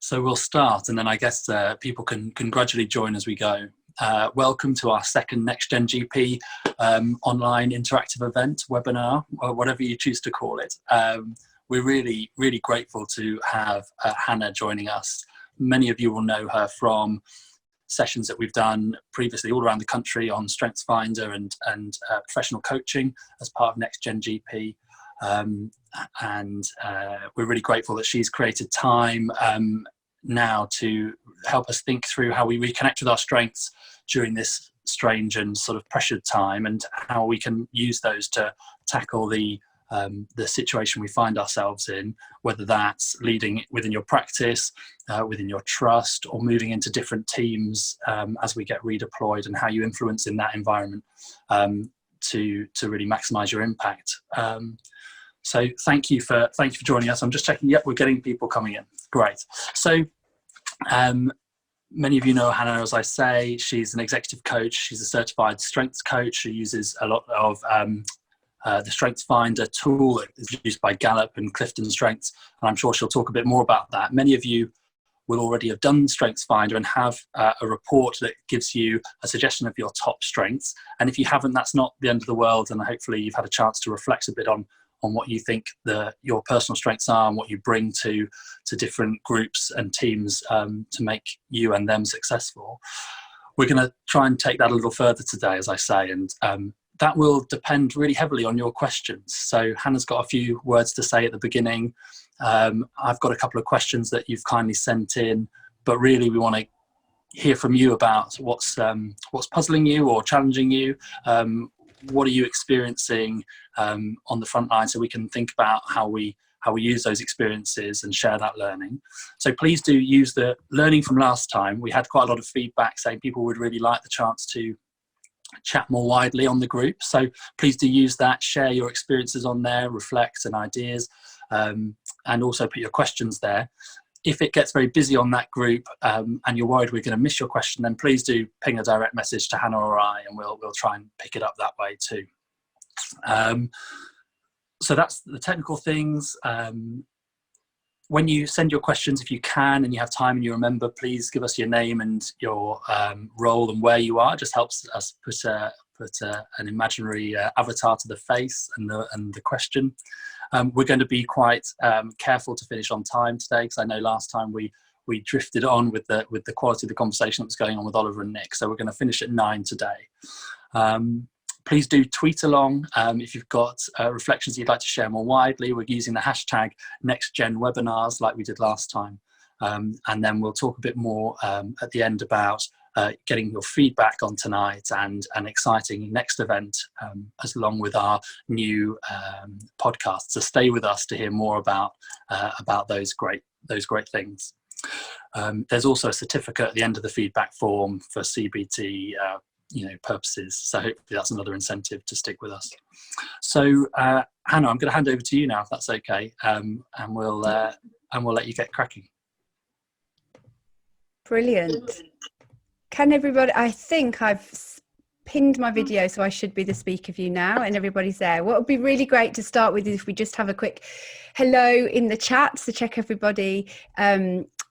So we'll start, and then I guess people can gradually join as we go. Welcome to our second Next Gen GP online interactive event, webinar, or whatever you choose to call it. We're really, really grateful to have Hannah joining us. Many of you will know her from sessions that we've done previously all around the country on Strengthsfinder and professional coaching as part of Next Gen GP. We're really grateful that she's created time now to help us think through how we reconnect with our strengths during this strange and sort of pressured time, and how we can use those to tackle the situation we find ourselves in, whether that's leading within your practice, within your trust, or moving into different teams as we get redeployed, and how you influence in that environment to really maximize your impact. So thank you for joining us. I'm just checking. Yep, we're getting people coming in. Great. So many of you know Hannah, as I say. She's an executive coach. She's a certified strengths coach. She uses a lot of the Strengthsfinder tool that is used by Gallup and Clifton Strengths, and I'm sure she'll talk a bit more about that. Many of you will already have done Strengthsfinder and have a report that gives you a suggestion of your top strengths. And if you haven't, that's not the end of the world, and hopefully you've had a chance to reflect a bit on what you think your personal strengths are and what you bring to different groups and teams to make you and them successful. We're going to try and take that a little further today, as I say, and that will depend really heavily on your questions. So Hannah's got a few words to say at the beginning. I've got a couple of questions that you've kindly sent in, but really we want to hear from you about what's puzzling you or challenging you. What are you experiencing on the front line, so we can think about how we use those experiences and share that learning. So please do use the learning from last time. We had quite a lot of feedback saying people would really like the chance to chat more widely on the group. So please do use that, share your experiences on there, reflect and ideas, and also put your questions there. If it gets very busy on that group and you're worried we're going to miss your question, then please do ping a direct message to Hannah or I, and we'll try and pick it up that way too. So that's the technical things. When you send your questions, if you can and you have time and you remember, please give us your name and your role and where you are. It just helps us put an imaginary avatar to the face and the question. We're going to be quite careful to finish on time today, because I know last time we drifted on with the quality of the conversation that was going on with Oliver and Nick. So we're going to finish at 9 today. Please do tweet along if you've got reflections you'd like to share more widely. We're using the hashtag NextGenWebinars like we did last time. And then we'll talk a bit more at the end about getting your feedback on tonight and an exciting next event as along with our new podcast. So stay with us to hear more about those great things. There's also a certificate at the end of the feedback form for CBT purposes. So hopefully that's another incentive to stick with us. So Hannah, I'm going to hand over to you now, if that's okay, and we'll let you get cracking. Brilliant. Can everybody? I think I've pinned my video, so I should be the speaker view now, and everybody's there. What would be really great to start with is if we just have a quick hello in the chat to check everybody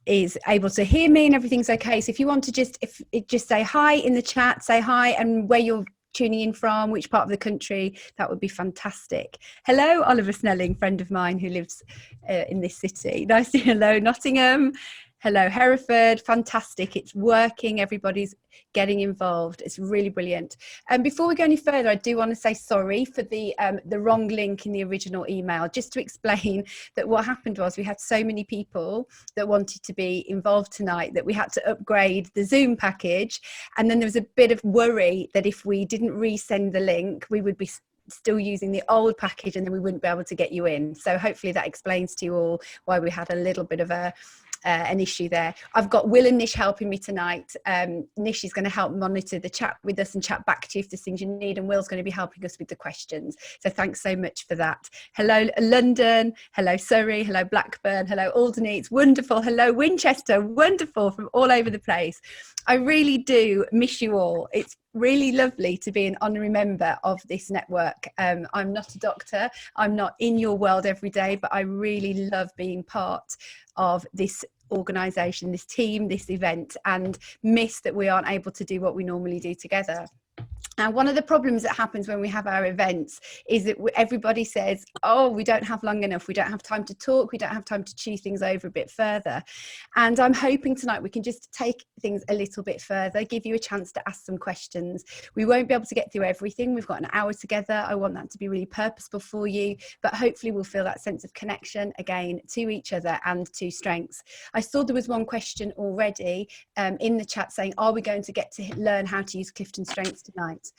is able to hear me and everything's okay. So if you want to just say hi in the chat, say hi and where you're tuning in from, which part of the country, that would be fantastic. Hello, Oliver Snelling, friend of mine who lives in this city. Nice to hello, Nottingham. Hello, Hereford. Fantastic. It's working. Everybody's getting involved. It's really brilliant. And before we go any further, I do want to say sorry for the wrong link in the original email. Just to explain that what happened was we had so many people that wanted to be involved tonight that we had to upgrade the Zoom package. And then there was a bit of worry that if we didn't resend the link, we would be still using the old package and then we wouldn't be able to get you in. So hopefully that explains to you all why we had a little bit of an issue there. I've got Will and Nish helping me tonight. Nish is going to help monitor the chat with us and chat back to you if there's things you need, and Will's going to be helping us with the questions. So thanks so much for that. Hello London, hello Surrey, hello Blackburn, hello Alderney, it's wonderful. Hello Winchester, wonderful, from all over the place. I really do miss you all. It's really lovely to be an honorary member of this network. I'm not a doctor, I'm not in your world every day, but I really love being part of this organisation, this team, this event, and miss that we aren't able to do what we normally do together. And one of the problems that happens when we have our events is that everybody says, oh, we don't have long enough, we don't have time to talk, we don't have time to chew things over a bit further. And I'm hoping tonight we can just take things a little bit further, give you a chance to ask some questions. We won't be able to get through everything. We've got an hour together. I want that to be really purposeful for you, but hopefully we'll feel that sense of connection again to each other and to strengths. I saw there was one question already in the chat saying, are we going to get to learn how to use Clifton Strengths tonight?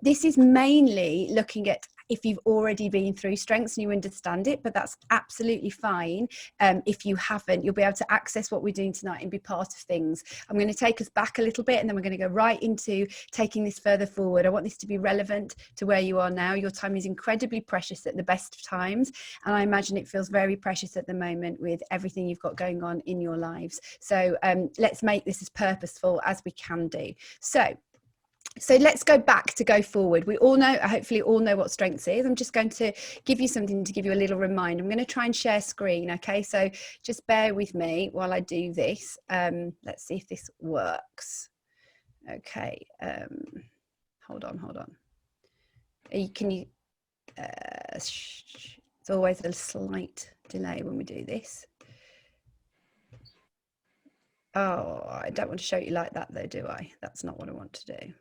This is mainly looking at if you've already been through strengths and you understand it, but that's absolutely fine. If you haven't, you'll be able to access what we're doing tonight and be part of things. I'm going to take us back a little bit, and then we're going to go right into taking this further forward. I want this to be relevant to where you are now. Your time is incredibly precious at the best of times, and I imagine it feels very precious at the moment with everything you've got going on in your lives. So let's make this as purposeful as we can do. So let's go back to go forward. We all know, hopefully all know what strengths is. I'm just going to give you something to give you a little reminder. I'm going to try and share screen. Okay, so just bear with me while I do this. Let's see if this works. Okay, hold on. It's always a slight delay when we do this. Oh, I don't want to show you like that though, do I? That's not what I want to do.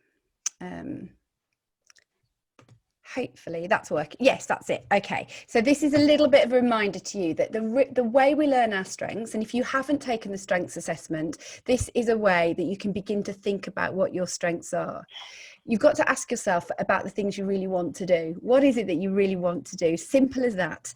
Hopefully that's working. Yes, that's it. Okay, so this is a little bit of a reminder to you that the way we learn our strengths, and if you haven't taken the strengths assessment, this is a way that you can begin to think about what your strengths are. You've got to ask yourself about the things you really want to do. What is it that you really want to do? Simple as that.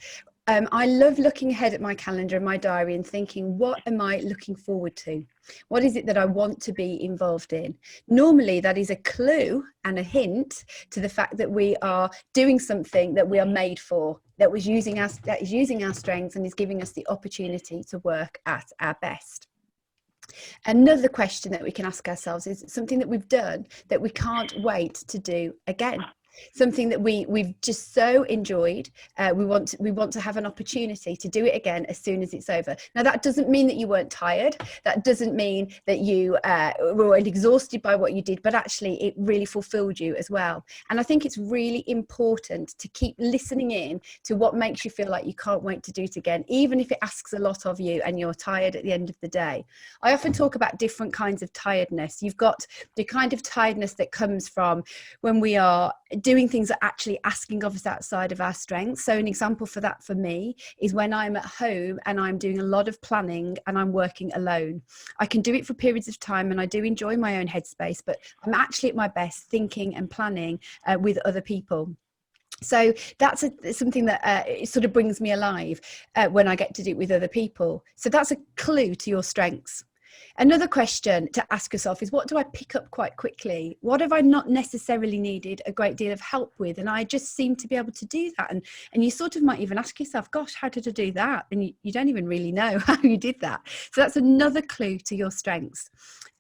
I love looking ahead at my calendar and my diary and thinking, what am I looking forward to? What is it that I want to be involved in? Normally, that is a clue and a hint to the fact that we are doing something that we are made for, that is using our strengths and is giving us the opportunity to work at our best. Another question that we can ask ourselves is something that we've done that we can't wait to do again. Something that we've just so enjoyed. We want to have an opportunity to do it again as soon as it's over. Now that doesn't mean that you weren't tired. That doesn't mean that you were exhausted by what you did, but actually it really fulfilled you as well. And I think it's really important to keep listening in to what makes you feel like you can't wait to do it again, even if it asks a lot of you and you're tired at the end of the day. I often talk about different kinds of tiredness. You've got the kind of tiredness that comes from when we are doing things that are actually asking of us outside of our strengths. So an example for that for me is when I'm at home and I'm doing a lot of planning and I'm working alone. I can do it for periods of time and I do enjoy my own headspace, but I'm actually at my best thinking and planning with other people. So that's something that it sort of brings me alive when I get to do it with other people. So that's a clue to your strengths. Another question to ask yourself is, what do I pick up quite quickly? What have I not necessarily needed a great deal of help with? And I just seem to be able to do that. And you sort of might even ask yourself, gosh, how did I do that? And you don't even really know how you did that. So that's another clue to your strengths.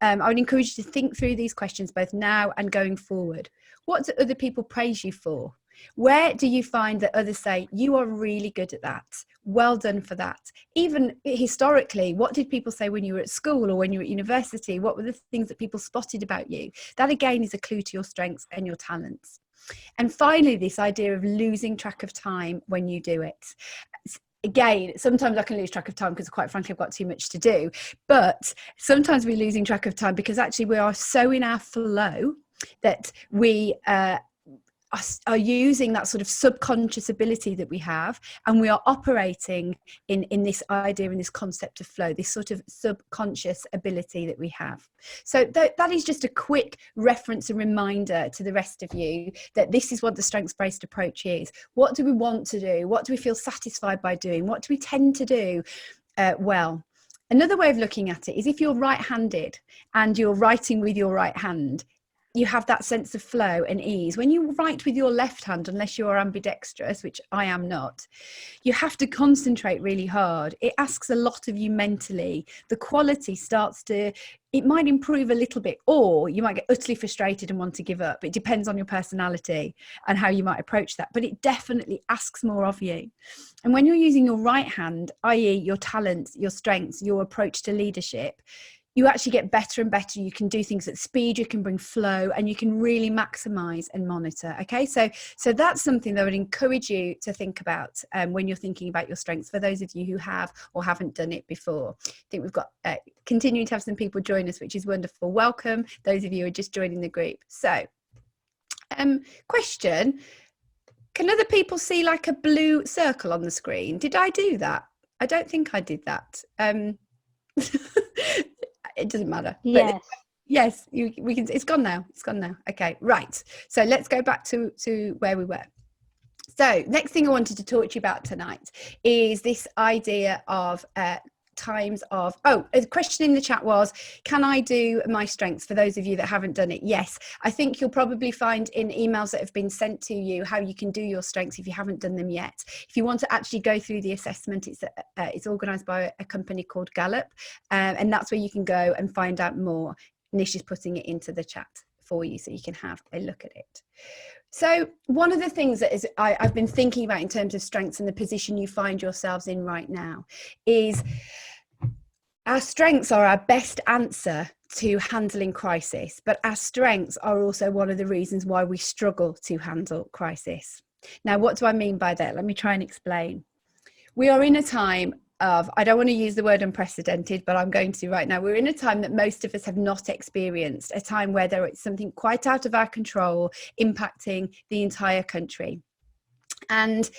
I would encourage you to think through these questions both now and going forward. What do other people praise you for? Where do you find that others say, you are really good at that? Well done for that. Even historically, what did people say when you were at school or when you were at university? What were the things that people spotted about you? That again is a clue to your strengths and your talents. And finally, this idea of losing track of time when you do it. Again, sometimes I can lose track of time because quite frankly, I've got too much to do. But sometimes we're losing track of time because actually we are so in our flow that we are using that sort of subconscious ability that we have, and we are operating in this idea, in this concept of flow, this sort of subconscious ability that we have. So that is just a quick reference and reminder to the rest of you that this is what the strengths-based approach is. What do we want to do? What do we feel satisfied by doing? What do we tend to do well? Another way of looking at it is if you're right-handed and you're writing with your right hand, you have that sense of flow and ease. When you write with your left hand, unless you're ambidextrous, which I am not, you have to concentrate really hard. It asks a lot of you mentally. The quality starts to, it might improve a little bit, or you might get utterly frustrated and want to give up. It depends on your personality and how you might approach that, but it definitely asks more of you. And when you're using your right hand, i.e. your talents, your strengths, your approach to leadership, you actually get better and better. You can do things at speed, you can bring flow, and you can really maximize and monitor. Okay, so that's something that I would encourage you to think about when you're thinking about your strengths, for those of you who have or haven't done it before. I think we've got continuing to have some people join us, which is wonderful. Welcome, those of you who are just joining the group. So question, can other people see like a blue circle on the screen? Did I do that? I don't think I did that. It doesn't matter. Yes. But yes, we can. It's gone now. It's gone now. Okay, right. So let's go back to where we were. So next thing I wanted to talk to you about tonight is this idea of times of, a question in the chat was, can I do my strengths? For those of you that haven't done it, yes. I think you'll probably find in emails that have been sent to you how you can do your strengths if you haven't done them yet. If you want to actually go through the assessment, it's organised by a company called Gallup, and that's where you can go and find out more. Nish is putting it into the chat for you so you can have a look at it. So one of the things that I've been thinking about in terms of strengths and the position you find yourselves in right now is our strengths are our best answer to handling crisis, but our strengths are also one of the reasons why we struggle to handle crisis. Now, what do I mean by that? Let me try and explain. We are in a time of, I don't want to use the word unprecedented, but I'm going to right now. We're in a time that most of us have not experienced, a time where there is something quite out of our control impacting the entire country. And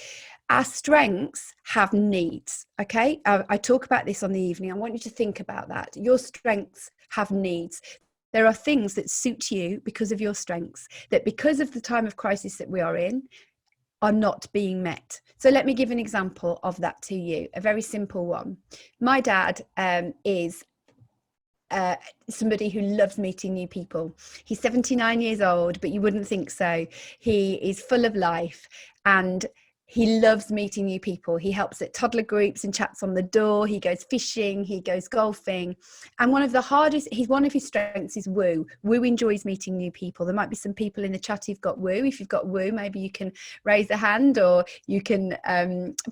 our strengths have needs, okay? I talk about this on the evening. I want you to think about that. Your strengths have needs. There are things that suit you because of your strengths, that because of the time of crisis that we are in, are not being met. So let me give an example of that to you, a very simple one. My dad is somebody who loves meeting new people. He's 79 years old, but you wouldn't think so. He is full of life and he loves meeting new people. He helps at toddler groups and chats on the door. He goes fishing, he goes golfing. And one of his strengths is woo. Woo enjoys meeting new people. There might be some people in the chat who've got woo. If you've got woo, maybe you can raise a hand or you can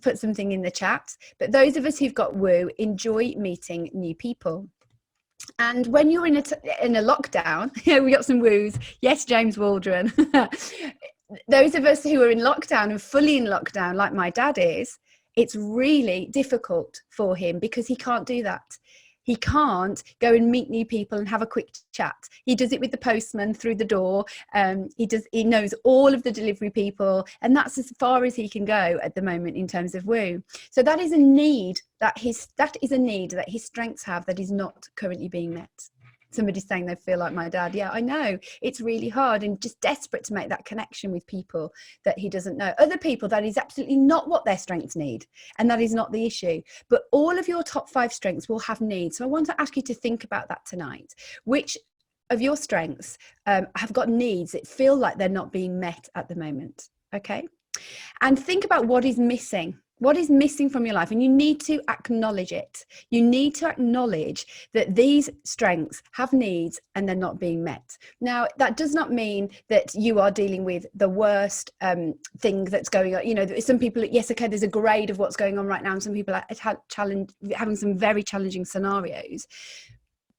put something in the chat. But those of us who've got woo enjoy meeting new people. And when you're in a lockdown, we got some woos. Yes, James Waldron. Those of us who are in lockdown and fully in lockdown, like my dad is, it's really difficult for him because he can't do that. He can't go and meet new people and have a quick chat. He does it with the postman through the door. He knows all of the delivery people, and that's as far as he can go at the moment in terms of woo. So that is a need that his strengths have that is not currently being met. Somebody's saying they feel like my dad. Yeah, I know. It's really hard and just desperate to make that connection with people that he doesn't know. Other people, that is absolutely not what their strengths need. And that is not the issue. But all of your top 5 strengths will have needs. So I want to ask you to think about that tonight. Which of your strengths have got needs that feel like they're not being met at the moment? Okay. And think about what is missing. What is missing from your life? And you need to acknowledge it. You need to acknowledge that these strengths have needs and they're not being met. Now, that does not mean that you are dealing with the worst thing that's going on. You know, some people, yes, okay, there's a grade of what's going on right now. And some people are having some very challenging scenarios.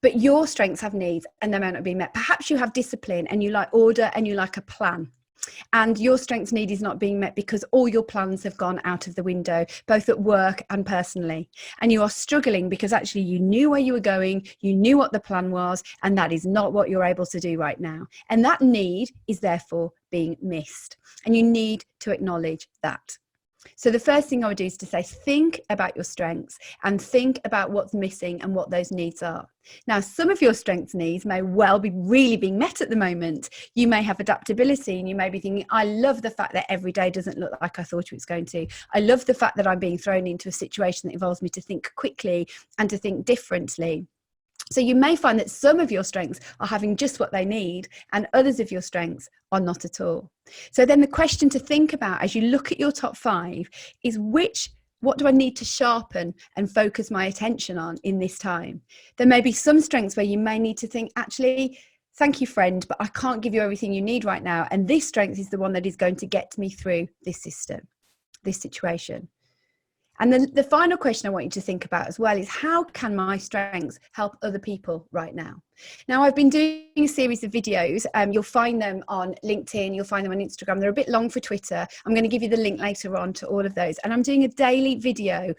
But your strengths have needs and they may not be met. Perhaps you have discipline and you like order and you like a plan. And your strengths need is not being met because all your plans have gone out of the window, both at work and personally. And you are struggling because actually you knew where you were going, you knew what the plan was, and that is not what you're able to do right now. And that need is therefore being missed. And you need to acknowledge that. So the first thing I would do is to say, think about your strengths and think about what's missing and what those needs are. Now, some of your strengths needs may well be really being met at the moment. You may have adaptability and you may be thinking, I love the fact that every day doesn't look like I thought it was going to. I love the fact that I'm being thrown into a situation that involves me to think quickly and to think differently. So you may find that some of your strengths are having just what they need and others of your strengths are not at all. So then the question to think about as you look at your top 5 is what do I need to sharpen and focus my attention on in this time? There may be some strengths where you may need to think, actually, thank you, friend, but I can't give you everything you need right now. And this strength is the one that is going to get me through this system, this situation. And then the final question I want you to think about as well is, how can my strengths help other people right now? Now, I've been doing a series of videos. You'll find them on LinkedIn. You'll find them on Instagram. They're a bit long for Twitter. I'm going to give you the link later on to all of those. And I'm doing a daily video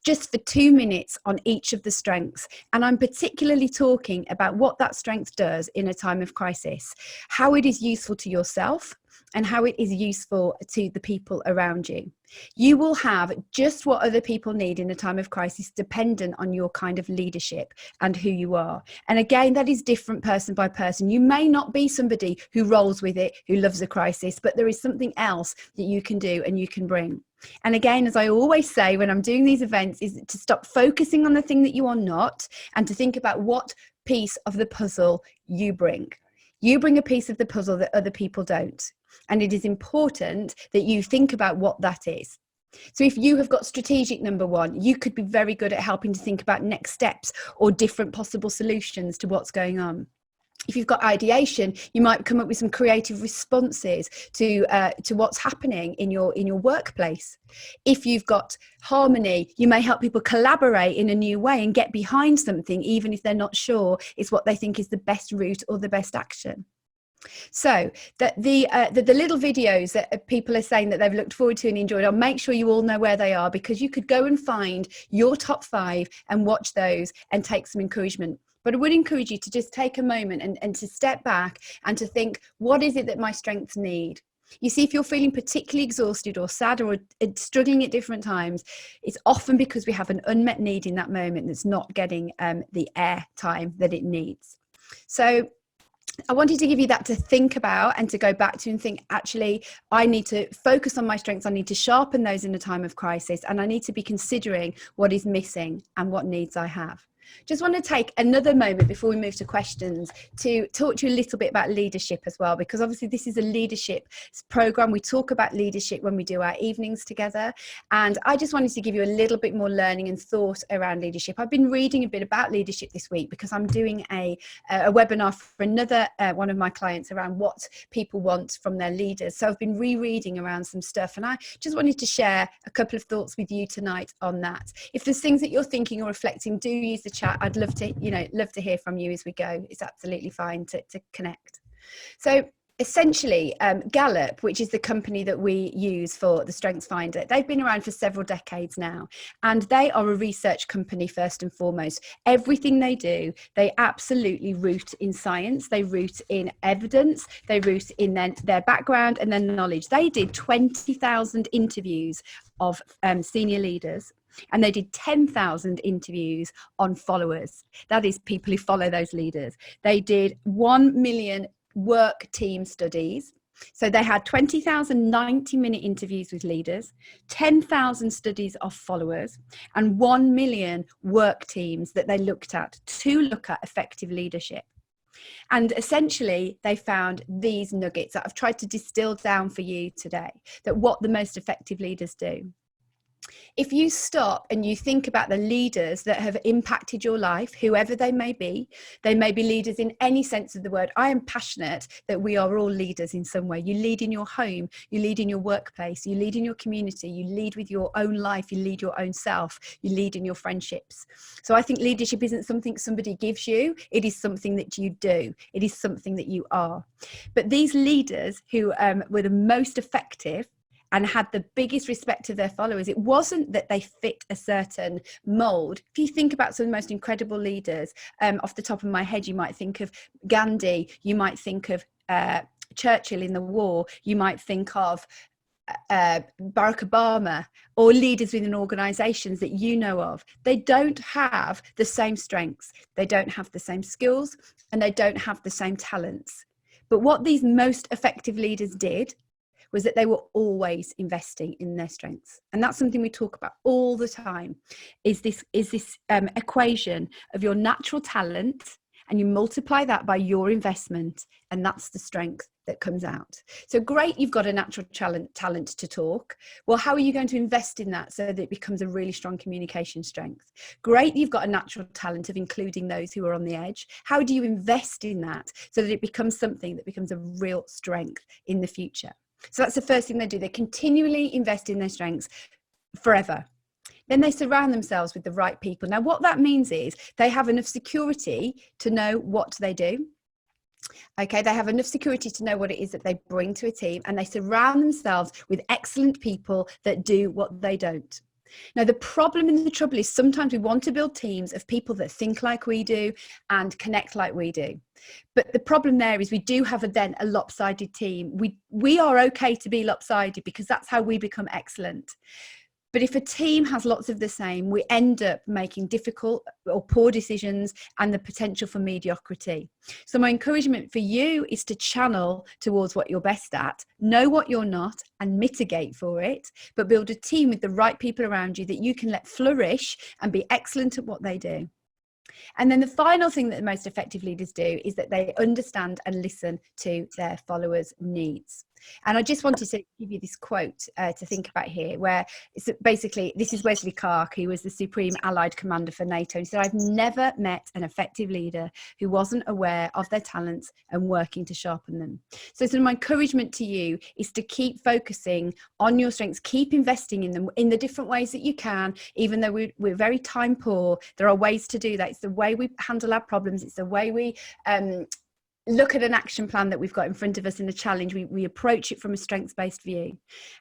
just for 2 minutes on each of the strengths. And I'm particularly talking about what that strength does in a time of crisis, how it is useful to yourself, and how it is useful to the people around you. You will have just what other people need in a time of crisis, dependent on your kind of leadership and who you are. And again, that is different person by person. You may not be somebody who rolls with it, who loves a crisis, but there is something else that you can do and you can bring. And again, as I always say when I'm doing these events, is to stop focusing on the thing that you are not and to think about what piece of the puzzle you bring. You bring a piece of the puzzle that other people don't. And it is important that you think about what that is. So if you have got strategic number 1, you could be very good at helping to think about next steps or different possible solutions to what's going on. If you've got ideation, you might come up with some creative responses to what's happening in your workplace. If you've got harmony, you may help people collaborate in a new way and get behind something, even if they're not sure it's what they think is the best route or the best action. So that the little videos that people are saying that they've looked forward to and enjoyed, I'll make sure you all know where they are, because you could go and find your top 5 and watch those and take some encouragement. But I would encourage you to just take a moment and to step back and to think, what is it that my strengths need? You see, if you're feeling particularly exhausted or sad or struggling at different times, it's often because we have an unmet need in that moment that's not getting the air time that it needs. So I wanted to give you that to think about and to go back to and think, actually, I need to focus on my strengths. I need to sharpen those in a time of crisis, and I need to be considering what is missing and what needs I have. Just want to take another moment before we move to questions to talk to you a little bit about leadership as well, because obviously this is a leadership program. We talk about leadership when we do our evenings together, and I just wanted to give you a little bit more learning and thought around leadership. I've been reading a bit about leadership this week because I'm doing a webinar for another one of my clients around what people want from their leaders. So I've been rereading around some stuff, and I just wanted to share a couple of thoughts with you tonight on that. If there's things that you're thinking or reflecting, do use the chat. I'd love to hear from you as we go. It's absolutely fine to connect. So essentially, Gallup, which is the company that we use for the Strengthsfinder, they've been around for several decades now, and they are a research company first and foremost. Everything they do, they absolutely root in science, they root in evidence, they root in their background and their knowledge. They did 20,000 interviews of senior leaders, and they did 10,000 interviews on followers. That is people who follow those leaders. They did 1 million work team studies. So they had 20,000 90-minute interviews with leaders, 10,000 studies of followers, and 1 million work teams that they looked at to look at effective leadership. And essentially, they found these nuggets that I've tried to distill down for you today, that what the most effective leaders do. If you stop and you think about the leaders that have impacted your life, whoever they may be leaders in any sense of the word. I am passionate that we are all leaders in some way. You lead in your home, you lead in your workplace, you lead in your community, you lead with your own life, you lead your own self, you lead in your friendships. So I think leadership isn't something somebody gives you, it is something that you do, it is something that you are. But these leaders who were the most effective and had the biggest respect of their followers, it wasn't that they fit a certain mold. If you think about some of the most incredible leaders, off the top of my head, you might think of Gandhi, you might think of Churchill in the war, you might think of Barack Obama, or leaders within organizations that you know of. They don't have the same strengths, they don't have the same skills, and they don't have the same talents. But what these most effective leaders did was that they were always investing in their strengths. And that's something we talk about all the time, is this equation of your natural talent, and you multiply that by your investment, and that's the strength that comes out. So great, you've got a natural talent to talk. Well, how are you going to invest in that so that it becomes a really strong communication strength? Great, you've got a natural talent of including those who are on the edge. How do you invest in that so that it becomes something that becomes a real strength in the future? So that's the first thing they do. They continually invest in their strengths forever. Then they surround themselves with the right people. Now, what that means is they have enough security to know what they do. Okay, they have enough security to know what it is that they bring to a team, and they surround themselves with excellent people that do what they don't. Now, the problem and the trouble is sometimes we want to build teams of people that think like we do and connect like we do. But the problem there is we do have then a lopsided team. We are okay to be lopsided because that's how we become excellent. But if a team has lots of the same, we end up making difficult or poor decisions and the potential for mediocrity. So my encouragement for you is to channel towards what you're best at, know what you're not and mitigate for it, but build a team with the right people around you that you can let flourish and be excellent at what they do. And then the final thing that the most effective leaders do is that they understand and listen to their followers' needs. And I just wanted to give you this quote to think about here, where it's basically, this is Wesley Clark, who was the Supreme Allied Commander for NATO. He said, "I've never met an effective leader who wasn't aware of their talents and working to sharpen them." So my encouragement to you is to keep focusing on your strengths, keep investing in them in the different ways that you can, even though we're very time poor. There are ways to do that. It's the way we handle our problems. It's the way we look at an action plan that we've got in front of us in the challenge. We approach it from a strengths-based view,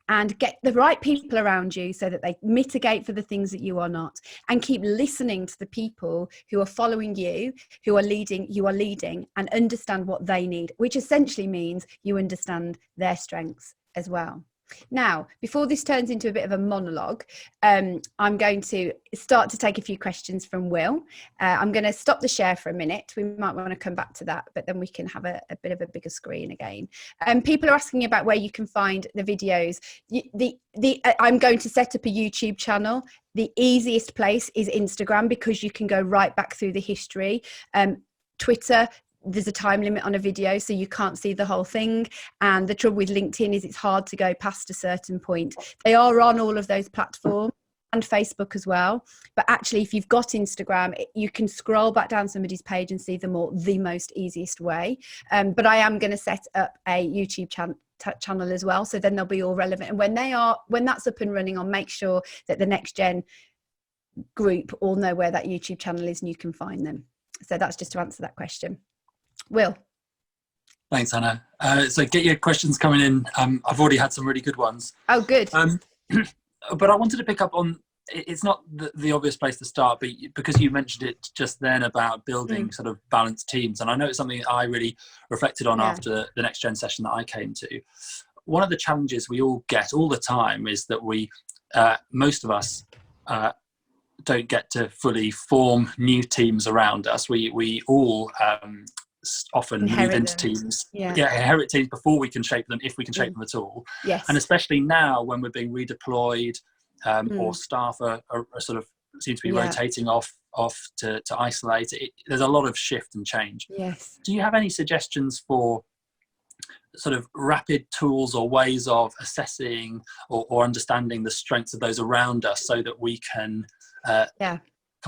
and get the right people around you so that they mitigate for the things that you are not, and keep listening to the people who are following you, who are leading, and understand what they need, which essentially means you understand their strengths as well. Now, before this turns into a bit of a monologue, I'm going to start to take a few questions from Will. I'm going to stop the share for a minute. We might want to come back to that, but then we can have a bit of a bigger screen again. People are asking about where you can find the videos. I'm going to set up a YouTube channel. The easiest place is Instagram, because you can go right back through the history. Twitter, there's a time limit on a video, so you can't see the whole thing. And the trouble with LinkedIn is it's hard to go past a certain point. They are on all of those platforms, and Facebook as well. But actually, if you've got Instagram, you can scroll back down somebody's page and see them all the most easiest way. But I am going to set up a YouTube channel as well, so then they'll be all relevant. And when that's up and running, I'll make sure that the Next Gen group all know where that YouTube channel is and you can find them. So that's just to answer that question. Will. Thanks, Hannah. So get your questions coming in. I've already had some really good ones. Oh, good. But I wanted to pick up on, it's not the obvious place to start, but because you mentioned it just then about building sort of balanced teams. And I know it's something I really reflected on after the Next Gen session that I came to. One of the challenges we all get all the time is that most of us don't get to fully form new teams around us. We all often move into teams, inherit teams before we can shape them, if we can shape them at all. Yes. And especially now when we're being redeployed, or staff are sort of seem to be rotating off to isolate. There's a lot of shift and change. Yes. Do you have any suggestions for sort of rapid tools or ways of assessing or understanding the strengths of those around us so that we can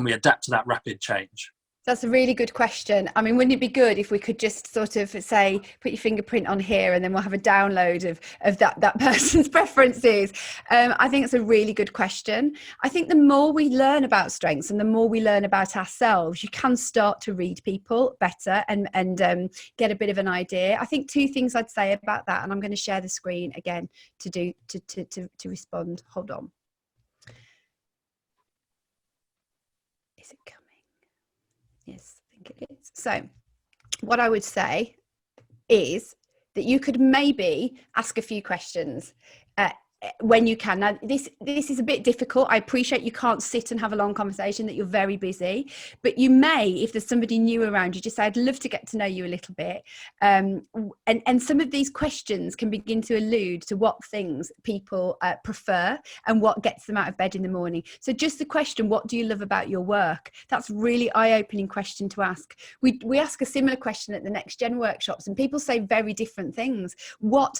we adapt to that rapid change? That's a really good question. I mean, wouldn't it be good if we could just sort of say, put your fingerprint on here, and then we'll have a download of that person's preferences? I think it's a really good question. I think the more we learn about strengths and the more we learn about ourselves, you can start to read people better and get a bit of an idea. I think two things I'd say about that, and I'm going to share the screen again to respond. Hold on. Is it coming? Yes, I think it is. So what I would say is that you could maybe ask a few questions. when you can. Now this is a bit difficult. I appreciate you can't sit and have a long conversation, that you're very busy, but you may, if there's somebody new around you, just say, I'd love to get to know you a little bit, and some of these questions can begin to allude to what things people prefer and what gets them out of bed in the morning. So just the question, what do you love about your work? That's really eye-opening question to ask. We ask a similar question at the Next Gen workshops, and people say very different things. What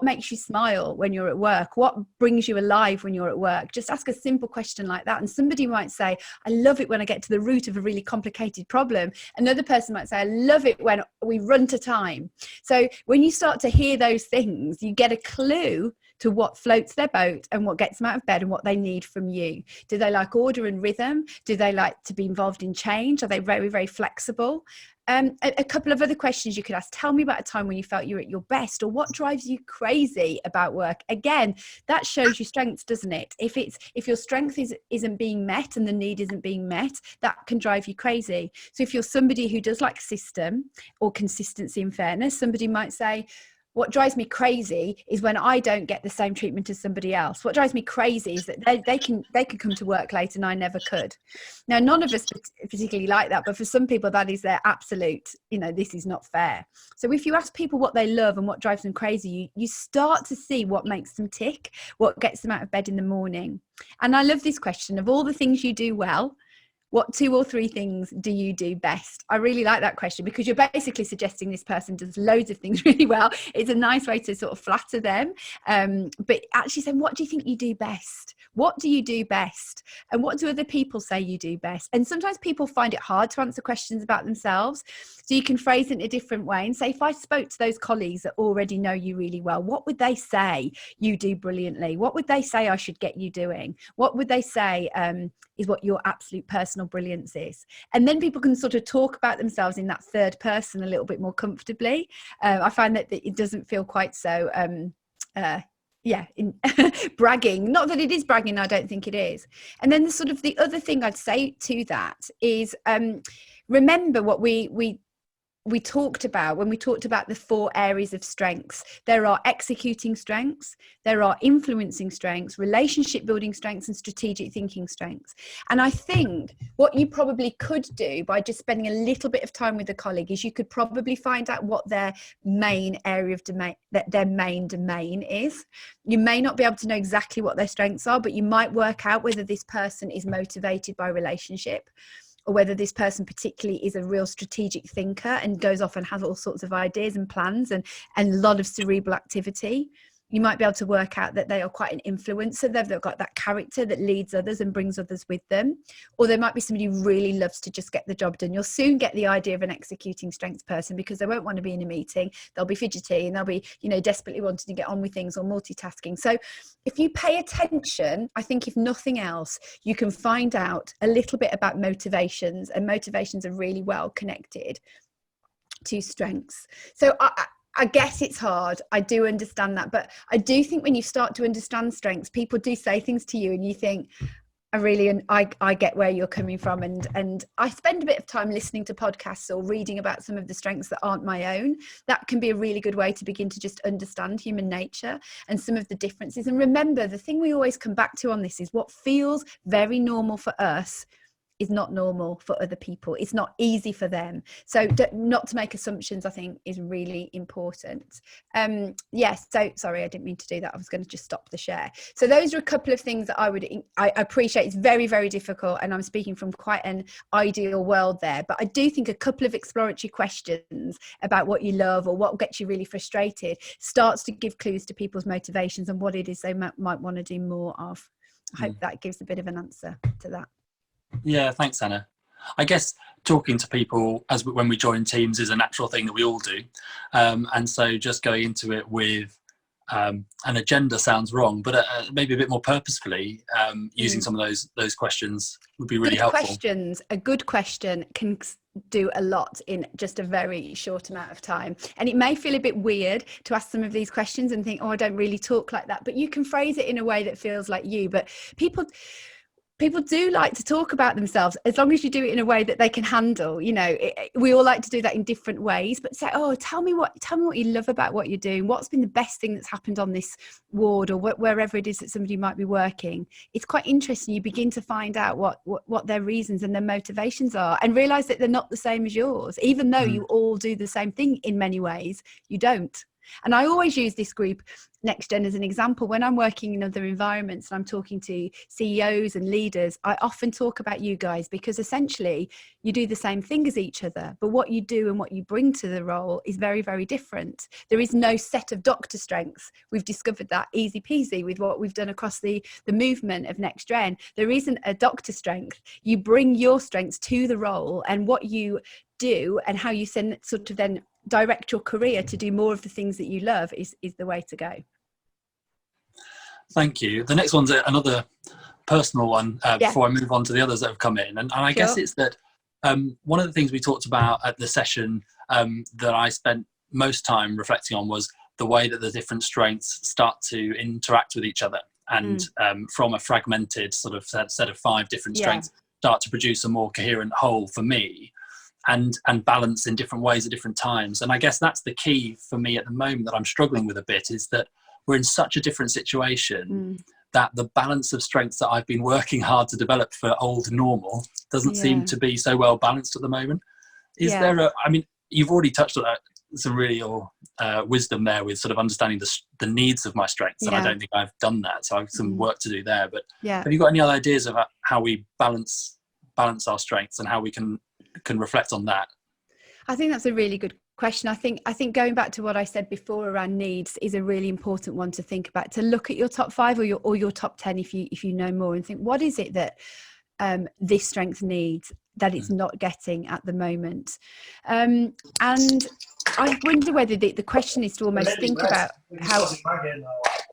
makes you smile when you're at work? What brings you alive when you're at work? Just ask a simple question like that, and somebody might say, I love it when I get to the root of a really complicated problem. Another person might say, I love it when we run to time. So when you start to hear those things, you get a clue to what floats their boat and what gets them out of bed and what they need from you. Do they like order and rhythm? Do they like to be involved in change? Are they very, very flexible? A couple of other questions you could ask. Tell me about a time when you felt you were at your best, or what drives you crazy about work? Again, that shows your strengths, doesn't it? If your strength isn't being met and the need isn't being met, that can drive you crazy. So if you're somebody who does like system or consistency and fairness, somebody might say, what drives me crazy is when I don't get the same treatment as somebody else. What drives me crazy is that they can come to work late and I never could. Now, none of us particularly like that, but for some people that is their absolute, this is not fair. So if you ask people what they love and what drives them crazy, you start to see what makes them tick, what gets them out of bed in the morning. And I love this question: of all the things you do well, what 2 or 3 things do you do best? I really like that question, because you're basically suggesting this person does loads of things really well. It's a nice way to sort of flatter them. But actually saying, what do you think you do best? What do you do best? And what do other people say you do best? And sometimes people find it hard to answer questions about themselves. So you can phrase it in a different way and say, if I spoke to those colleagues that already know you really well, what would they say you do brilliantly? What would they say I should get you doing? What would they say is what your absolute personal brilliance is? And then people can sort of talk about themselves in that third person a little bit more comfortably. I find that it doesn't feel quite so bragging. Not that it is bragging, I don't think it is. And then the other thing I'd say to that is, remember what we talked about when we talked about the 4 areas of strengths. There are executing strengths, there are influencing strengths, relationship building strengths, and strategic thinking strengths. And I think what you probably could do by just spending a little bit of time with a colleague is you could probably find out what their main area of domain, their main domain is. You may not be able to know exactly what their strengths are, but you might work out whether this person is motivated by relationship, or whether this person particularly is a real strategic thinker and goes off and has all sorts of ideas and plans and a lot of cerebral activity. You might be able to work out that they are quite an influencer. They've got that character that leads others and brings others with them. Or there might be somebody who really loves to just get the job done. You'll soon get the idea of an executing strengths person, because they won't want to be in a meeting. They'll be fidgety and they'll be, desperately wanting to get on with things or multitasking. So if you pay attention, I think if nothing else, you can find out a little bit about motivations, and motivations are really well connected to strengths. So I guess it's hard. I do understand that. But I do think when you start to understand strengths, people do say things to you and you think, I get where you're coming from. And I spend a bit of time listening to podcasts or reading about some of the strengths that aren't my own. That can be a really good way to begin to just understand human nature and some of the differences. And remember, the thing we always come back to on this is what feels very normal for us is not normal for other people. It's not easy for them. So not to make assumptions, I think, is really important. Yes. So sorry, I didn't mean to do that. I was going to just stop the share. So those are a couple of things that I appreciate. It's very, very difficult. And I'm speaking from quite an ideal world there. But I do think a couple of exploratory questions about what you love or what gets you really frustrated starts to give clues to people's motivations and what it is they might want to do more of. I hope that gives a bit of an answer to that. Yeah, thanks, Anna. I guess talking to people when we join teams is a natural thing that we all do. And so just going into it with an agenda sounds wrong, but maybe a bit more purposefully using some of those questions would be really helpful. A good question can do a lot in just a very short amount of time. And it may feel a bit weird to ask some of these questions and think, I don't really talk like that. But you can phrase it in a way that feels like you. But people... people do like to talk about themselves, as long as you do it in a way that they can handle. We all like to do that in different ways, but say, oh, tell me what you love about what you're doing. What's been the best thing that's happened on this ward, or wherever it is that somebody might be working. It's quite interesting. You begin to find out what their reasons and their motivations are, and realize that they're not the same as yours, even though you all do the same thing in many ways. You don't. And I always use this group Next Gen as an example. When I'm working in other environments and I'm talking to CEOs and leaders, I often talk about you guys, because essentially you do the same thing as each other, but what you do and what you bring to the role is very, very different. There is no set of doctor strengths. We've discovered that easy peasy with what we've done across the movement of Next Gen. There isn't a doctor strength. You bring your strengths to the role, and what you do and how you sort of then direct your career to do more of the things that you love is the way to go. Thank you. The next one's another personal one before I move on to the others that have come in. And I guess it's that one of the things we talked about at the session that I spent most time reflecting on was the way that the different strengths start to interact with each other. And from a fragmented sort of set of 5 different strengths, start to produce a more coherent whole for me. And balance in different ways at different times. And I guess that's the key for me at the moment that I'm struggling with a bit, is that we're in such a different situation that the balance of strengths that I've been working hard to develop for old normal doesn't seem to be so well balanced at the moment. Is there I mean, you've already touched on some really wisdom there with sort of understanding the needs of my strengths, and I don't think I've done that, so I have some work to do there. But have you got any other ideas about how we balance our strengths and how we can reflect on that? I think that's a really good question. I think going back to what I said before around needs is a really important one to think about, to look at your top 5 or your top 10 if you know more, and think, what is it that this strength needs that it's not getting at the moment. And I wonder whether the question is to almost think about how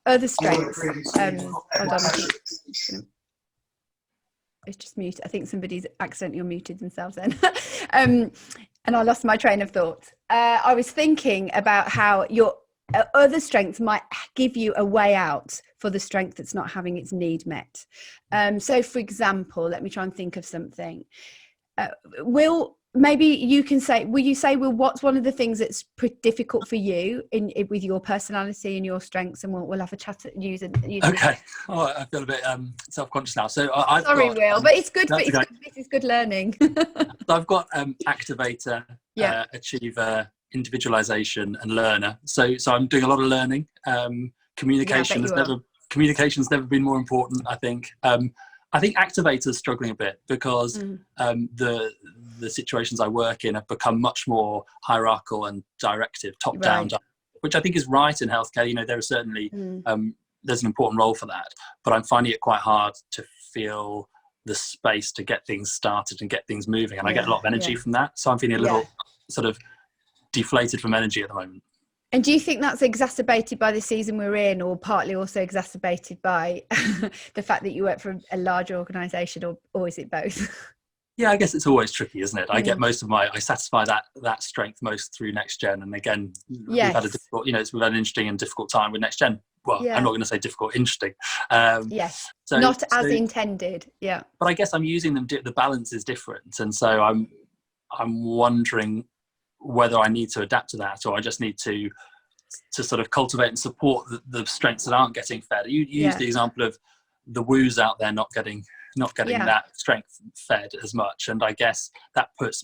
other strengths hold on, I think it's just mute. I think somebody's accidentally muted themselves then. And I lost my train of thought. I was thinking about how your other strengths might give you a way out for the strength that's not having its need met. So for example, let me try and think of something. Maybe you can say, what's one of the things that's pretty difficult for you with your personality and your strengths, and we'll have a chat at using. Okay. Oh, I feel a bit self-conscious now. So Sorry, Will, but it's good. It's good learning. So I've got activator, achiever, individualization, and learner. So I'm doing a lot of learning. Communication's never been more important, I think. I think activators struggling a bit because the situations I work in have become much more hierarchical and directive, top down, which I think is right in healthcare. You know, there are certainly there's an important role for that, but I'm finding it quite hard to feel the space to get things started and get things moving, and I get a lot of energy from that. So I'm feeling a little sort of deflated from energy at the moment. And do you think that's exacerbated by the season we're in, or partly also exacerbated by the fact that you work for a large organisation, or is it both? Yeah, I guess it's always tricky, isn't it? I get most of I satisfy that strength most through Next Gen. And again, we've had we've had an interesting and difficult time with Next Gen. Well, I'm not going to say difficult, interesting. So not as intended. Yeah. But I guess I'm using them, the balance is different. And so I'm wondering whether I need to adapt to that, or I just need to sort of cultivate and support the strengths that aren't getting fed. You used the example of the woos out there not getting that strength fed as much, and I guess that puts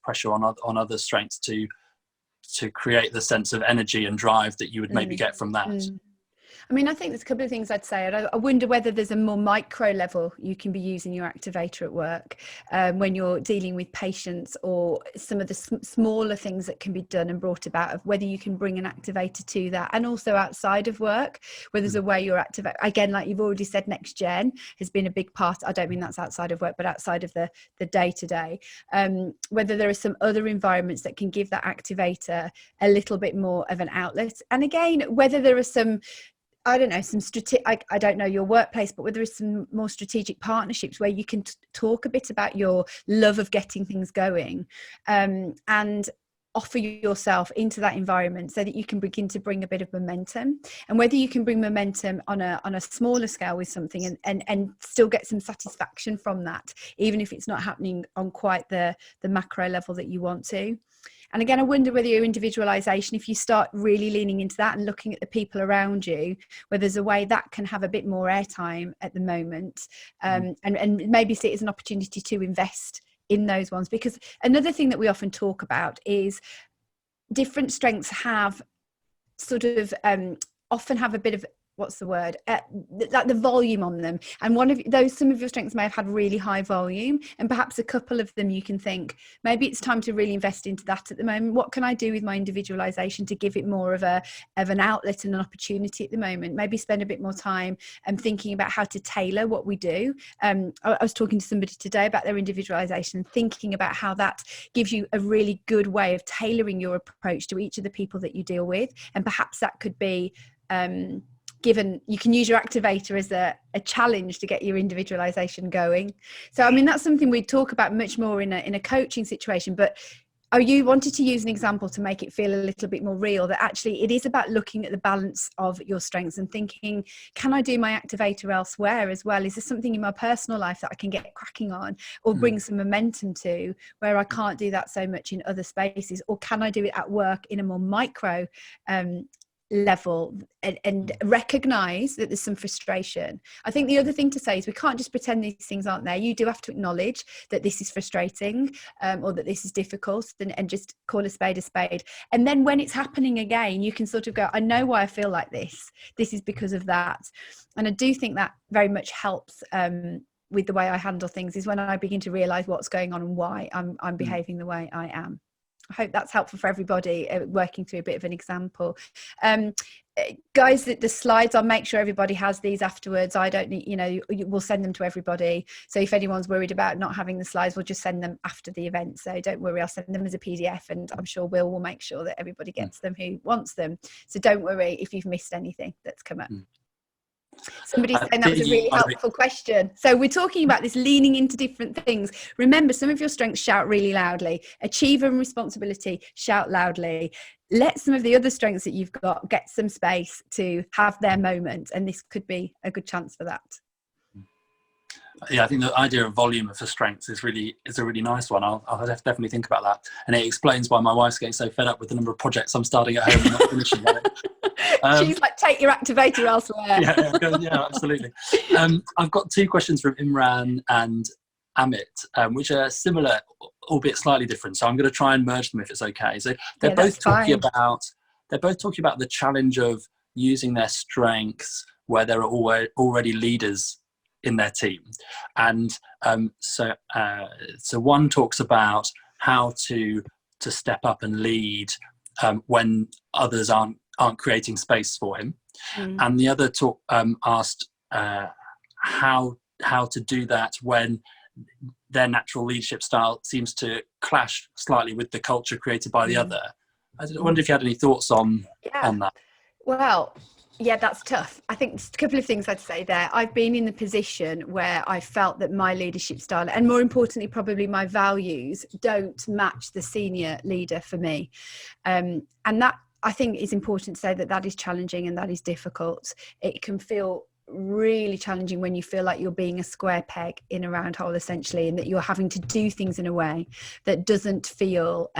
pressure on other strengths to create the sense of energy and drive that you would maybe get from that. I mean, I think there's a couple of things I'd say. I wonder whether there's a more micro level you can be using your activator at work when you're dealing with patients, or some of the smaller things that can be done and brought about, of whether you can bring an activator to that, and also outside of work, where there's a way you're activate. Again, like you've already said, Next Gen has been a big part. I don't mean that's outside of work, but outside of the day-to-day. Whether there are some other environments that can give that activator a little bit more of an outlet. And again, whether there are some, I don't know, I don't know your workplace, but whether there's some more strategic partnerships where you can talk a bit about your love of getting things going, and offer yourself into that environment so that you can begin to bring a bit of momentum. And whether you can bring momentum on a smaller scale with something and still get some satisfaction from that, even if it's not happening on quite the macro level that you want to. And again, I wonder whether your individualization, if you start really leaning into that and looking at the people around you, where there's a way that can have a bit more airtime at the moment, and maybe see it as an opportunity to invest in those ones. Because another thing that we often talk about is different strengths have sort of often have a bit of, what's the word, like the volume on them, and one of those, some of your strengths may have had really high volume, and perhaps a couple of them you can think maybe it's time to really invest into that at the moment. What can I do with my individualization to give it more of an outlet and an opportunity at the moment? Maybe spend a bit more time thinking about how to tailor what we do. I was talking to somebody today about their individualization, thinking about how that gives you a really good way of tailoring your approach to each of the people that you deal with. And perhaps that could be given, you can use your activator as a challenge to get your individualization going. So I mean, that's something we'd talk about much more in a coaching situation. But you wanted to use an example to make it feel a little bit more real, that actually it is about looking at the balance of your strengths and thinking, can I do my activator elsewhere as well? Is there something in my personal life that I can get cracking on or bring some momentum to, where I can't do that so much in other spaces? Or can I do it at work in a more micro level and recognize that there's some frustration? I think the other thing to say is we can't just pretend these things aren't there. You do have to acknowledge that this is frustrating, or that this is difficult, and just call a spade a spade. And then when it's happening again, you can sort of go, I know why I feel like this is because of that. And I do think that very much helps with the way I handle things, is when I begin to realize what's going on and why I'm behaving the way I am. I hope that's helpful for everybody, working through a bit of an example. Guys, the slides, I'll make sure everybody has these afterwards. I don't need, we'll send them to everybody. So if anyone's worried about not having the slides, we'll just send them after the event. So don't worry, I'll send them as a PDF, and I'm sure Will will make sure that everybody gets them who wants them. So don't worry if you've missed anything that's come up. Somebody's saying that was a really helpful question. So we're talking about this leaning into different things. Remember, some of your strengths, shout really loudly. Achiever and responsibility, shout loudly. Let some of the other strengths that you've got get some space to have their moment, and this could be a good chance for that. Yeah, I think the idea of volume for strengths is a really nice one. I'll definitely think about that, and it explains why my wife's getting so fed up with the number of projects I'm starting at home and not finishing. She's like, take your activator elsewhere. Yeah, absolutely. I've got two questions from Imran and Amit, which are similar, albeit slightly different. So I'm going to try and merge them if it's okay. So they're both talking about the challenge of using their strengths where there are already leaders in their team, and so one talks about how to step up and lead when others aren't creating space for him, and the other asked how to do that when their natural leadership style seems to clash slightly with the culture created by the other. I wonder if you had any thoughts on that. Well, yeah, that's tough. I think just a couple of things I'd say there. I've been in the position where I felt that my leadership style, and more importantly, probably my values, don't match the senior leader for me. And that, I think, is important to say that is challenging and that is difficult. It can feel really challenging when you feel like you're being a square peg in a round hole, essentially, and that you're having to do things in a way that doesn't feel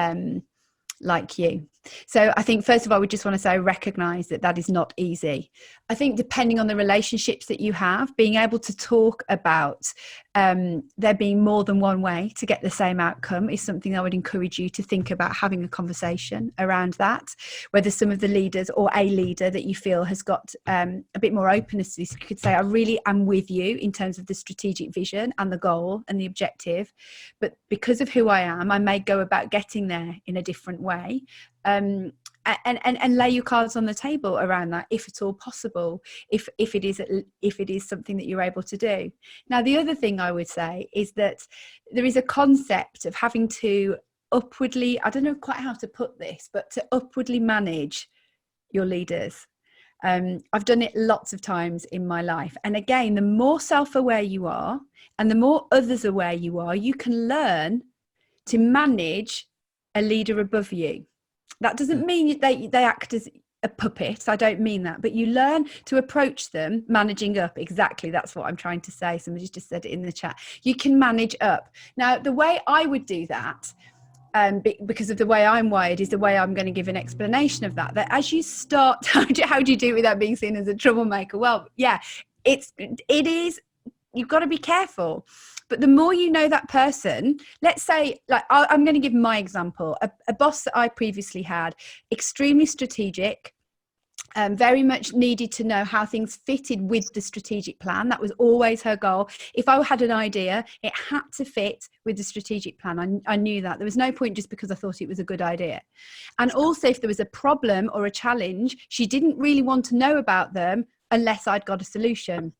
like you. So I think, first of all, we just want to say, recognize that is not easy. I think depending on the relationships that you have, being able to talk about there being more than one way to get the same outcome is something I would encourage you to think about, having a conversation around that. Whether some of the leaders or a leader that you feel has got a bit more openness to this, you could say, I really am with you in terms of the strategic vision and the goal and the objective, but because of who I am, I may go about getting there in a different way. And lay your cards on the table around that, if at all possible, if it is something that you're able to do. Now, the other thing I would say is that there is a concept of having to upwardly, I don't know quite how to put this, but to upwardly manage your leaders. I've done it lots of times in my life. And again, the more self-aware you are and the more others aware you are, you can learn to manage a leader above you. That doesn't mean they act as a puppet. I don't mean that, but you learn to approach them managing up. Exactly, that's what I'm trying to say. Somebody's just said it in the chat. You can manage up. Now, the way I would do that, because of the way I'm wired, is the way I'm going to give an explanation of that. That as you start, how do you do it without being seen as a troublemaker? Well, yeah, it is. You've got to be careful. But the more you know that person, let's say, like, I'm going to give my example. A boss that I previously had, extremely strategic, very much needed to know how things fitted with the strategic plan. That was always her goal. If I had an idea, it had to fit with the strategic plan. I knew that. There was no point just because I thought it was a good idea. And also, if there was a problem or a challenge, she didn't really want to know about them unless I'd got a solution.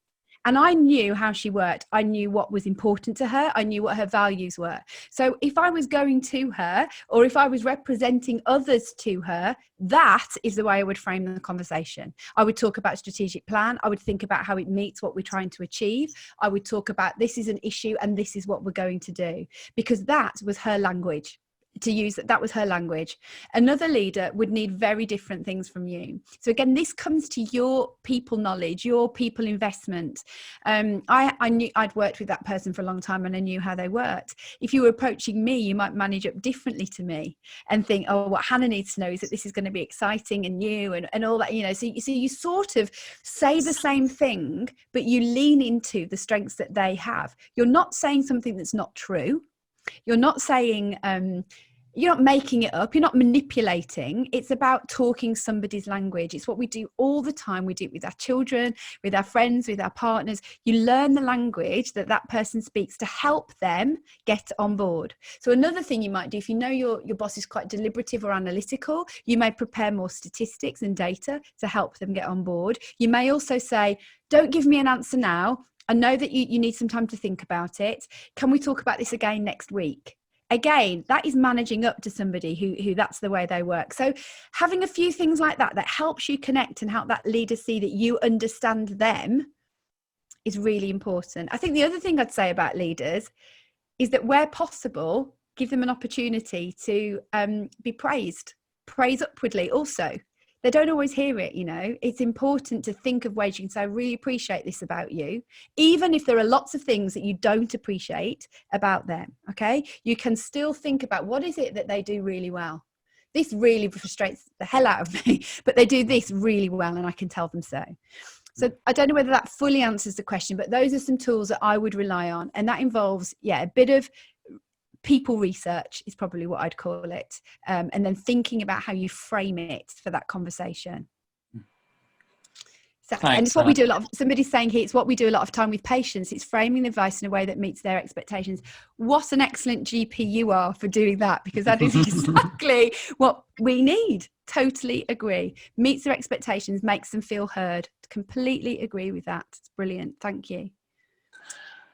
And I knew how she worked. I knew what was important to her. I knew what her values were. So if I was going to her, or if I was representing others to her, that is the way I would frame the conversation. I would talk about strategic plan. I would think about how it meets what we're trying to achieve. I would talk about this is an issue and this is what we're going to do, because that was her language. To use that was her language. Another leader would need very different things from you. So again, this comes to your people knowledge, your people investment. I knew I'd worked with that person for a long time and I knew how they worked. If you were approaching me, you might manage up differently to me and think, oh, what Hannah needs to know is that this is going to be exciting and new and all that, you know. So you sort of say the same thing, but you lean into the strengths that they have. You're not saying something that's not true. You're not saying, you're not making it up. You're not manipulating. It's about talking somebody's language. It's what we do all the time. We do it with our children, with our friends, with our partners. You learn the language that that person speaks to help them get on board. So another thing you might do, if you know your boss is quite deliberative or analytical, you may prepare more statistics and data to help them get on board. You may also say, don't give me an answer now. I know that you need some time to think about it. Can we talk about this again next week? Again, that is managing up to somebody who that's the way they work. So having a few things like that helps you connect and help that leader see that you understand them is really important. I think the other thing I'd say about leaders is that where possible, give them an opportunity to be praised. Praise upwardly also. They don't always hear it, you know. It's important to think of ways you can say, I really appreciate this about you. Even if there are lots of things that you don't appreciate about them, okay? You can still think about what is it that they do really well. This really frustrates the hell out of me, but they do this really well and I can tell them so. So I don't know whether that fully answers the question, but those are some tools that I would rely on. And that involves, a bit of people research is probably what I'd call it. And then thinking about how you frame it for that conversation. So, Thanks, and it's what we do a lot of, somebody's saying here, it's what we do a lot of time with patients. It's framing the advice in a way that meets their expectations. What an excellent GP you are for doing that, because that is exactly what we need. Totally agree. Meets their expectations, makes them feel heard. Completely agree with that. It's brilliant. Thank you.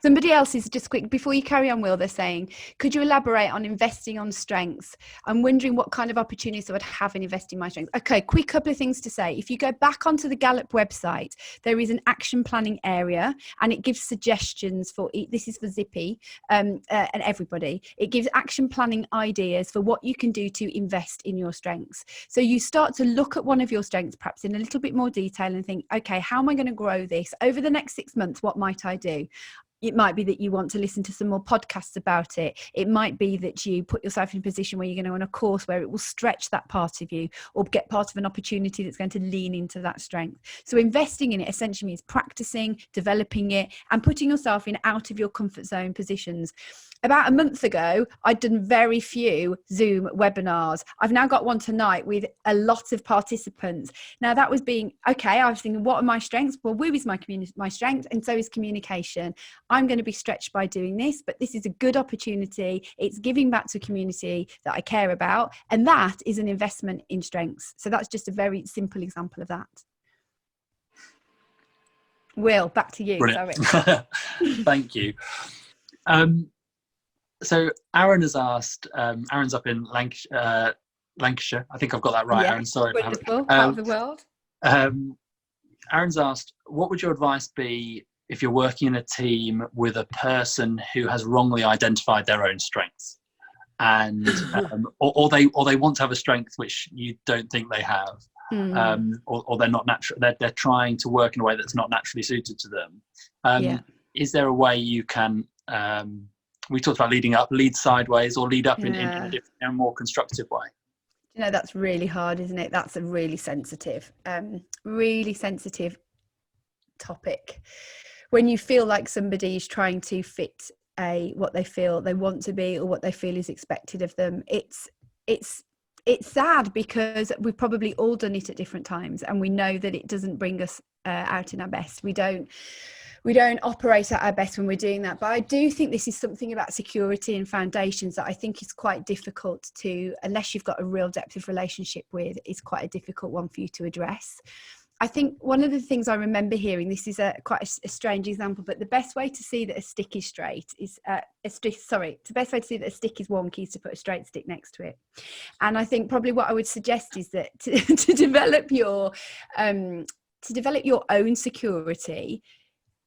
Somebody else is just quick, before you carry on, Will, they're saying, could you elaborate on investing on strengths? I'm wondering what kind of opportunities I would have in investing my strengths. Okay, quick couple of things to say. If you go back onto the Gallup website, there is an action planning area and it gives suggestions for, this is for Zippy and everybody. It gives action planning ideas for what you can do to invest in your strengths. So you start to look at one of your strengths, perhaps in a little bit more detail and think, okay, how am I going to grow this over the next 6 months? What might I do? It might be that you want to listen to some more podcasts about it. It might be that you put yourself in a position where you're going to run a course where it will stretch that part of you or get part of an opportunity that's going to lean into that strength. So investing in it essentially means practicing, developing it, and putting yourself in out of your comfort zone positions. About a month ago, I'd done very few Zoom webinars. I've now got one tonight with a lot of participants. Now that was I was thinking, what are my strengths? Well, woo is my strength, and so is communication. I'm going to be stretched by doing this, but this is a good opportunity. It's giving back to a community that I care about, and that is an investment in strengths. So that's just a very simple example of that. Will, back to you. Brilliant. Sorry. Thank you. So Aaron has asked, Aaron's up in Lancashire. I think I've got that right, Aaron. Sorry. Wonderful. Part of the world. Aaron's asked, what would your advice be if you're working in a team with a person who has wrongly identified their own strengths? and or they want to have a strength which you don't think they have, or they're not natural. They're trying to work in a way that's not naturally suited to them. Is there a way you can? We talked about lead sideways, or lead up in a more constructive way. You know, that's really hard, isn't it? That's a really sensitive topic. When you feel like somebody is trying to fit what they feel they want to be, or what they feel is expected of them, it's sad, because we've probably all done it at different times, and we know that it doesn't bring us out in our best. We don't operate at our best when we're doing that. But I do think this is something about security and foundations that I think is quite difficult to, unless you've got a real depth of relationship with, is quite a difficult one for you to address. I think one of the things I remember hearing, this is quite a strange example, but the best way to see that a stick is straight is, the best way to see that a stick is wonky is to put a straight stick next to it. And I think probably what I would suggest is that to develop your own security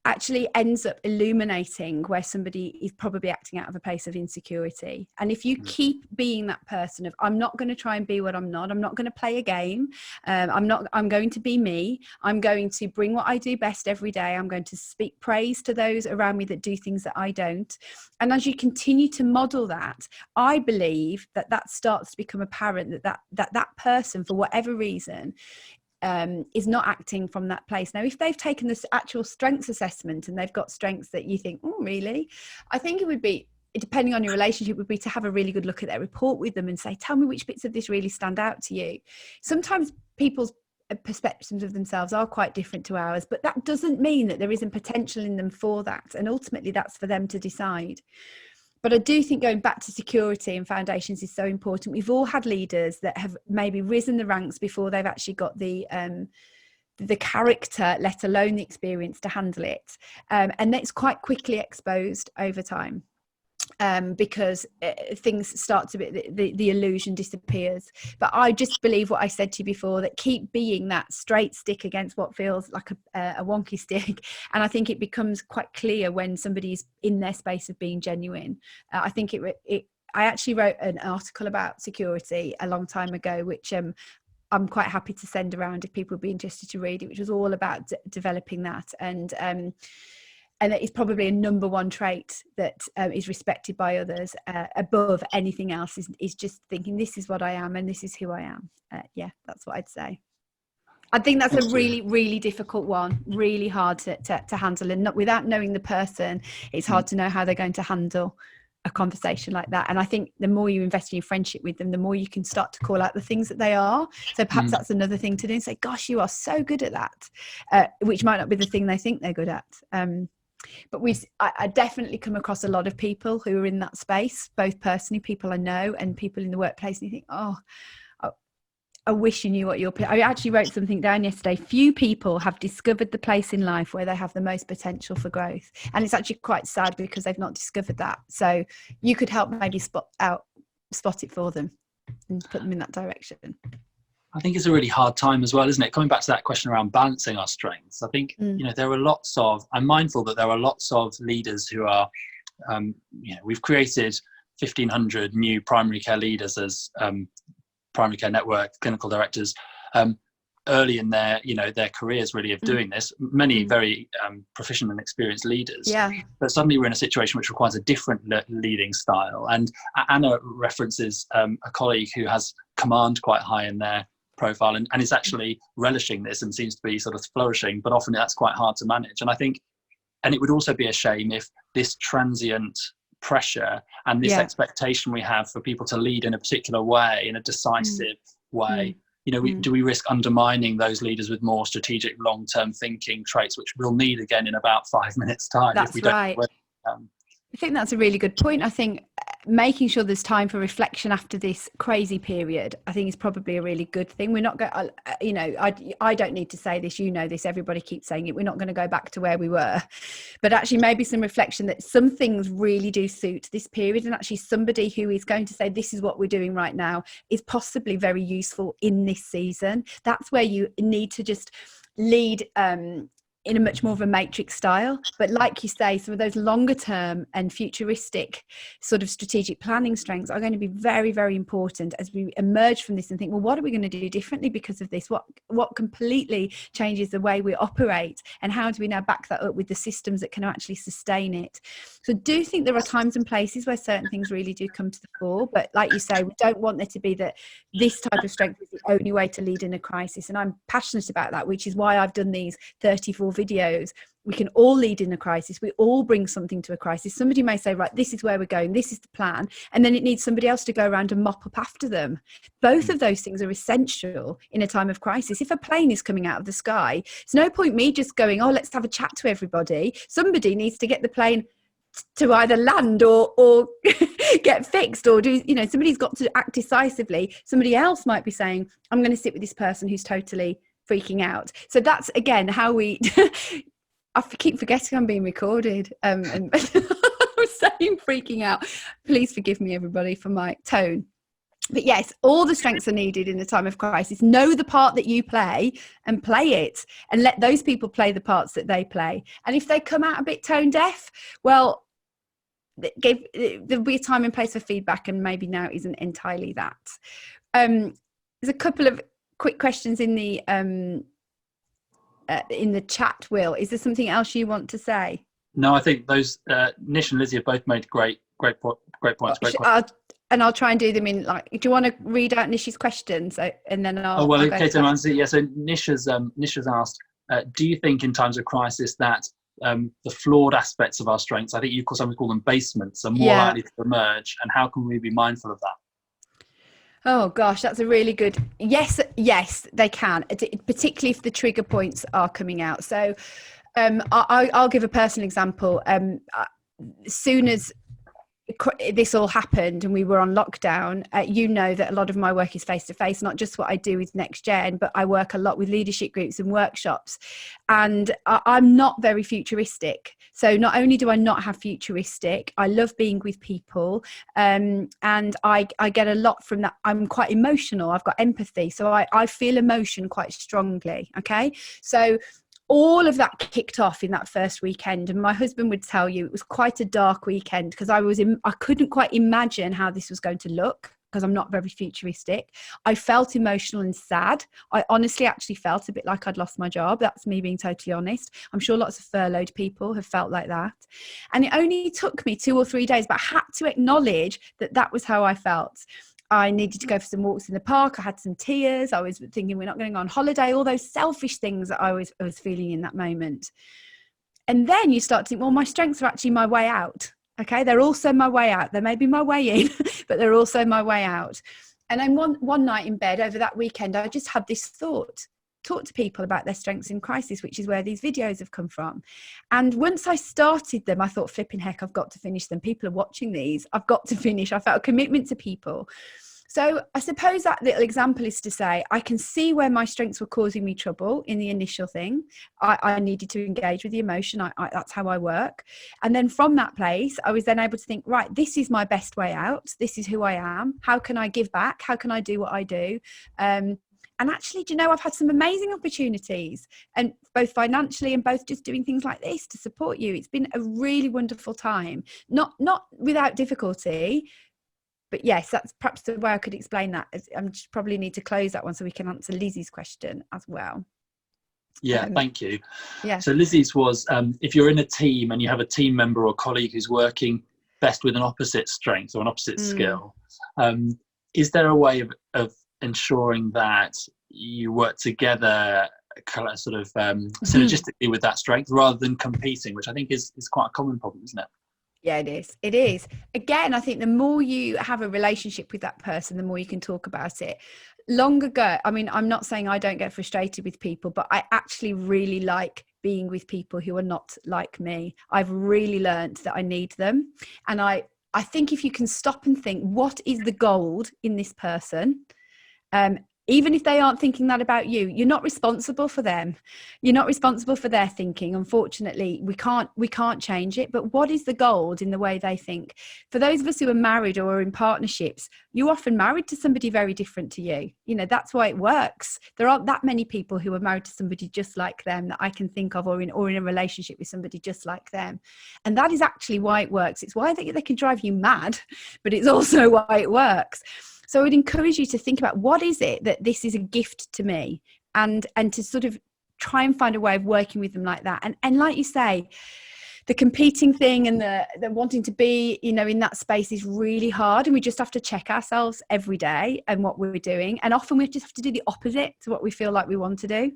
actually ends up illuminating where somebody is probably acting out of a place of insecurity. And if you keep being that person of, I'm not going to try and be what I'm not going to play a game, I'm going to be me, I'm going to bring what I do best every day, I'm going to speak praise to those around me that do things that I don't. And as you continue to model that, I believe that starts to become apparent that person, for whatever reason, is not acting from that place. Now, if they've taken this actual strengths assessment and they've got strengths that you think, oh, really? I think it would be, depending on your relationship, would be to have a really good look at their report with them and say, tell me which bits of this really stand out to you. Sometimes people's perspectives of themselves are quite different to ours, but that doesn't mean that there isn't potential in them for that. And ultimately, that's for them to decide. But I do think going back to security and foundations is so important. We've all had leaders that have maybe risen the ranks before they've actually got the character, let alone the experience, to handle it. And that's quite quickly exposed over time. Because things start to be, the illusion disappears. But I just believe what I said to you before, that keep being that straight stick against what feels like a wonky stick. And I think it becomes quite clear when somebody's in their space of being genuine. I think I actually wrote an article about security a long time ago, which I'm quite happy to send around if people would be interested to read it, which was all about developing that. And that is probably a number one trait that is respected by others above anything else, is just thinking, this is what I am and this is who I am. That's what I'd say. I think that's a really, really difficult one, really hard to handle. And not without knowing the person, it's hard to know how they're going to handle a conversation like that. And I think the more you invest in your friendship with them, the more you can start to call out the things that they are. So perhaps that's another thing to do, and say, gosh, you are so good at that, which might not be the thing they think they're good at. But I definitely come across a lot of people who are in that space, both personally, people I know, and people in the workplace. And you think, I wish you knew what I actually wrote something down yesterday. Few people have discovered the place in life where they have the most potential for growth. And it's actually quite sad because they've not discovered that. So you could help maybe spot it for them and put them in that direction. I think it's a really hard time as well, isn't it? Coming back to that question around balancing our strengths, I think, there are I'm mindful that there are lots of leaders who are, we've created 1,500 new primary care leaders as primary care network clinical directors early in their careers really of doing this, many very proficient and experienced leaders. But suddenly we're in a situation which requires a different leading style. And Anna references a colleague who has command quite high in their profile and is actually relishing this and seems to be sort of flourishing, but often that's quite hard to manage. And I think, and it would also be a shame if this transient pressure and this expectation we have for people to lead in a particular way, in a decisive way, do we risk undermining those leaders with more strategic long-term thinking traits, which we'll need again in about 5 minutes time. That's right. I think that's a really good point. I think making sure there's time for reflection after this crazy period, I think is probably a really good thing. We're not going, I don't need to say this, this, everybody keeps saying it. We're not going to go back to where we were, but actually maybe some reflection that some things really do suit this period. And actually somebody who is going to say, this is what we're doing right now is possibly very useful in this season. That's where you need to just lead, in a much more of a matrix style. But like you say, some of those longer term and futuristic sort of strategic planning strengths are going to be very, very important as we emerge from this and think, well, what are we going to do differently because of this? What completely changes the way we operate, and how do we now back that up with the systems that can actually sustain it? So I do think there are times and places where certain things really do come to the fore, but like you say, we don't want there to be that this type of strength is the only way to lead in a crisis. And I'm passionate about that, which is why I've done these 34 videos. We can all lead in a crisis. We all bring something to a crisis. Somebody may say, right, this is where we're going, this is the plan, and then it needs somebody else to go around and mop up after them. Both of those things are essential in a time of crisis. If a plane is coming out of the sky, it's no point me just going, oh, let's have a chat to everybody. Somebody needs to get the plane to either land or get fixed, or do, you know, somebody's got to act decisively. Somebody else might be saying, I'm going to sit with this person who's totally freaking out. So that's, again, how we I keep forgetting I'm being recorded, and I'm saying freaking out. Please forgive me, everybody, for my tone. But yes, all the strengths are needed in a time of crisis. Know the part that you play and play it, and let those people play the parts that they play. And if they come out a bit tone deaf, well, there'll be a time and place for feedback, and maybe now isn't entirely that. There's a couple of quick questions in the chat. Will, is there something else you want to say? No, I think those Nish and Lizzie have both made great points. I'll try and do them in, like, do you want to read out Nish's questions, and then I'll okay, so answer. Yeah, so Nish has asked, do you think in times of crisis that the flawed aspects of our strengths, I think you sometimes call them basements, are more likely to emerge, and how can we be mindful of that? Oh gosh, that's a really good, yes, they can, particularly if the trigger points are coming out. So I'll give a personal example. As soon as this all happened and we were on lockdown, you know that a lot of my work is face to face, not just what I do with Next Gen, but I work a lot with leadership groups and workshops, and I'm not very futuristic. So not only do I not have futuristic, I love being with people, and I get a lot from that. I'm quite emotional, I've got empathy, so I feel emotion quite strongly. Okay, so all of that kicked off in that first weekend, and my husband would tell you it was quite a dark weekend, because I couldn't quite imagine how this was going to look, because I'm not very futuristic. I felt emotional and sad. I honestly actually felt a bit like I'd lost my job. That's me being totally honest. I'm sure lots of furloughed people have felt like that. And it only took me 2 or 3 days, but I had to acknowledge that that was how I felt. I needed to go for some walks in the park. I had some tears. I was thinking, we're not going to go on holiday. All those selfish things that I was feeling in that moment. And then you start to think, well, my strengths are actually my way out. Okay, they're also my way out. They may be my way in, but they're also my way out. And then one night in bed over that weekend, I just had this thought: talk to people about their strengths in crisis, which is where these videos have come from. And once I started them, I thought, flipping heck, I've got to finish them. People are watching these. I've got to finish. I felt a commitment to people. So I suppose that little example is to say, I can see where my strengths were causing me trouble in the initial thing. I needed to engage with the emotion. That's how I work. And then from that place, I was then able to think, right, this is my best way out. This is who I am. How can I give back? How can I do what I do? And actually, do you know, I've had some amazing opportunities, and both financially and both just doing things like this to support you. It's been a really wonderful time, not without difficulty. But yes, that's perhaps the way I could explain that. I probably need to close that one so we can answer Lizzie's question as well. Yeah, thank you. Yeah. So Lizzie's was, if you're in a team and you have a team member or colleague who's working best with an opposite strength or an opposite skill, is there a way of ensuring that you work together sort of synergistically with that strength rather than competing, which I think is quite a common problem, isn't it? Yeah, it is. It is. Again, I think the more you have a relationship with that person, the more you can talk about it. Long ago, I mean, I'm not saying I don't get frustrated with people, but I actually really like being with people who are not like me. I've really learned that I need them. And I think if you can stop and think, what is the gold in this person? even if they aren't thinking that about you, you're not responsible for them. You're not responsible for their thinking. Unfortunately, we can't change it. But what is the gold in the way they think? For those of us who are married or are in partnerships, you're often married to somebody very different to you. You know, that's why it works. There aren't that many people who are married to somebody just like them that I can think of, or in a relationship with somebody just like them. And that is actually why it works. It's why they can drive you mad, but it's also why it works. So I would encourage you to think about, what is it that this is a gift to me, and to sort of try and find a way of working with them like that. And like you say, the competing thing and the wanting to be, you know, in that space is really hard. And we just have to check ourselves every day and what we're doing. And often we just have to do the opposite to what we feel like we want to do.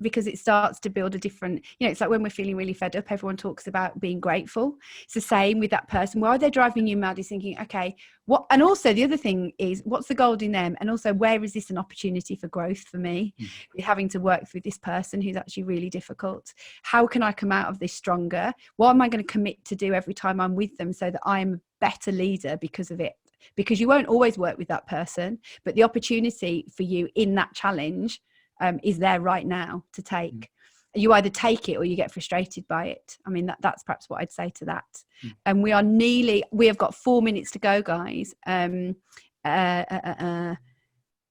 Because it starts to build a different, you know, it's like when we're feeling really fed up, everyone talks about being grateful. It's the same with that person. Why are they driving you mad? Is thinking, okay, what? And also the other thing is, what's the gold in them? And also, where is this an opportunity for growth for me? With having to work with this person who's actually really difficult. How can I come out of this stronger? What am I going to commit to do every time I'm with them, so that I'm a better leader because of it? Because you won't always work with that person, but the opportunity for you in that challenge is there right now to take. You either take it or you get frustrated by it. I mean, that's perhaps what I'd say to that. And we have got 4 minutes to go, guys.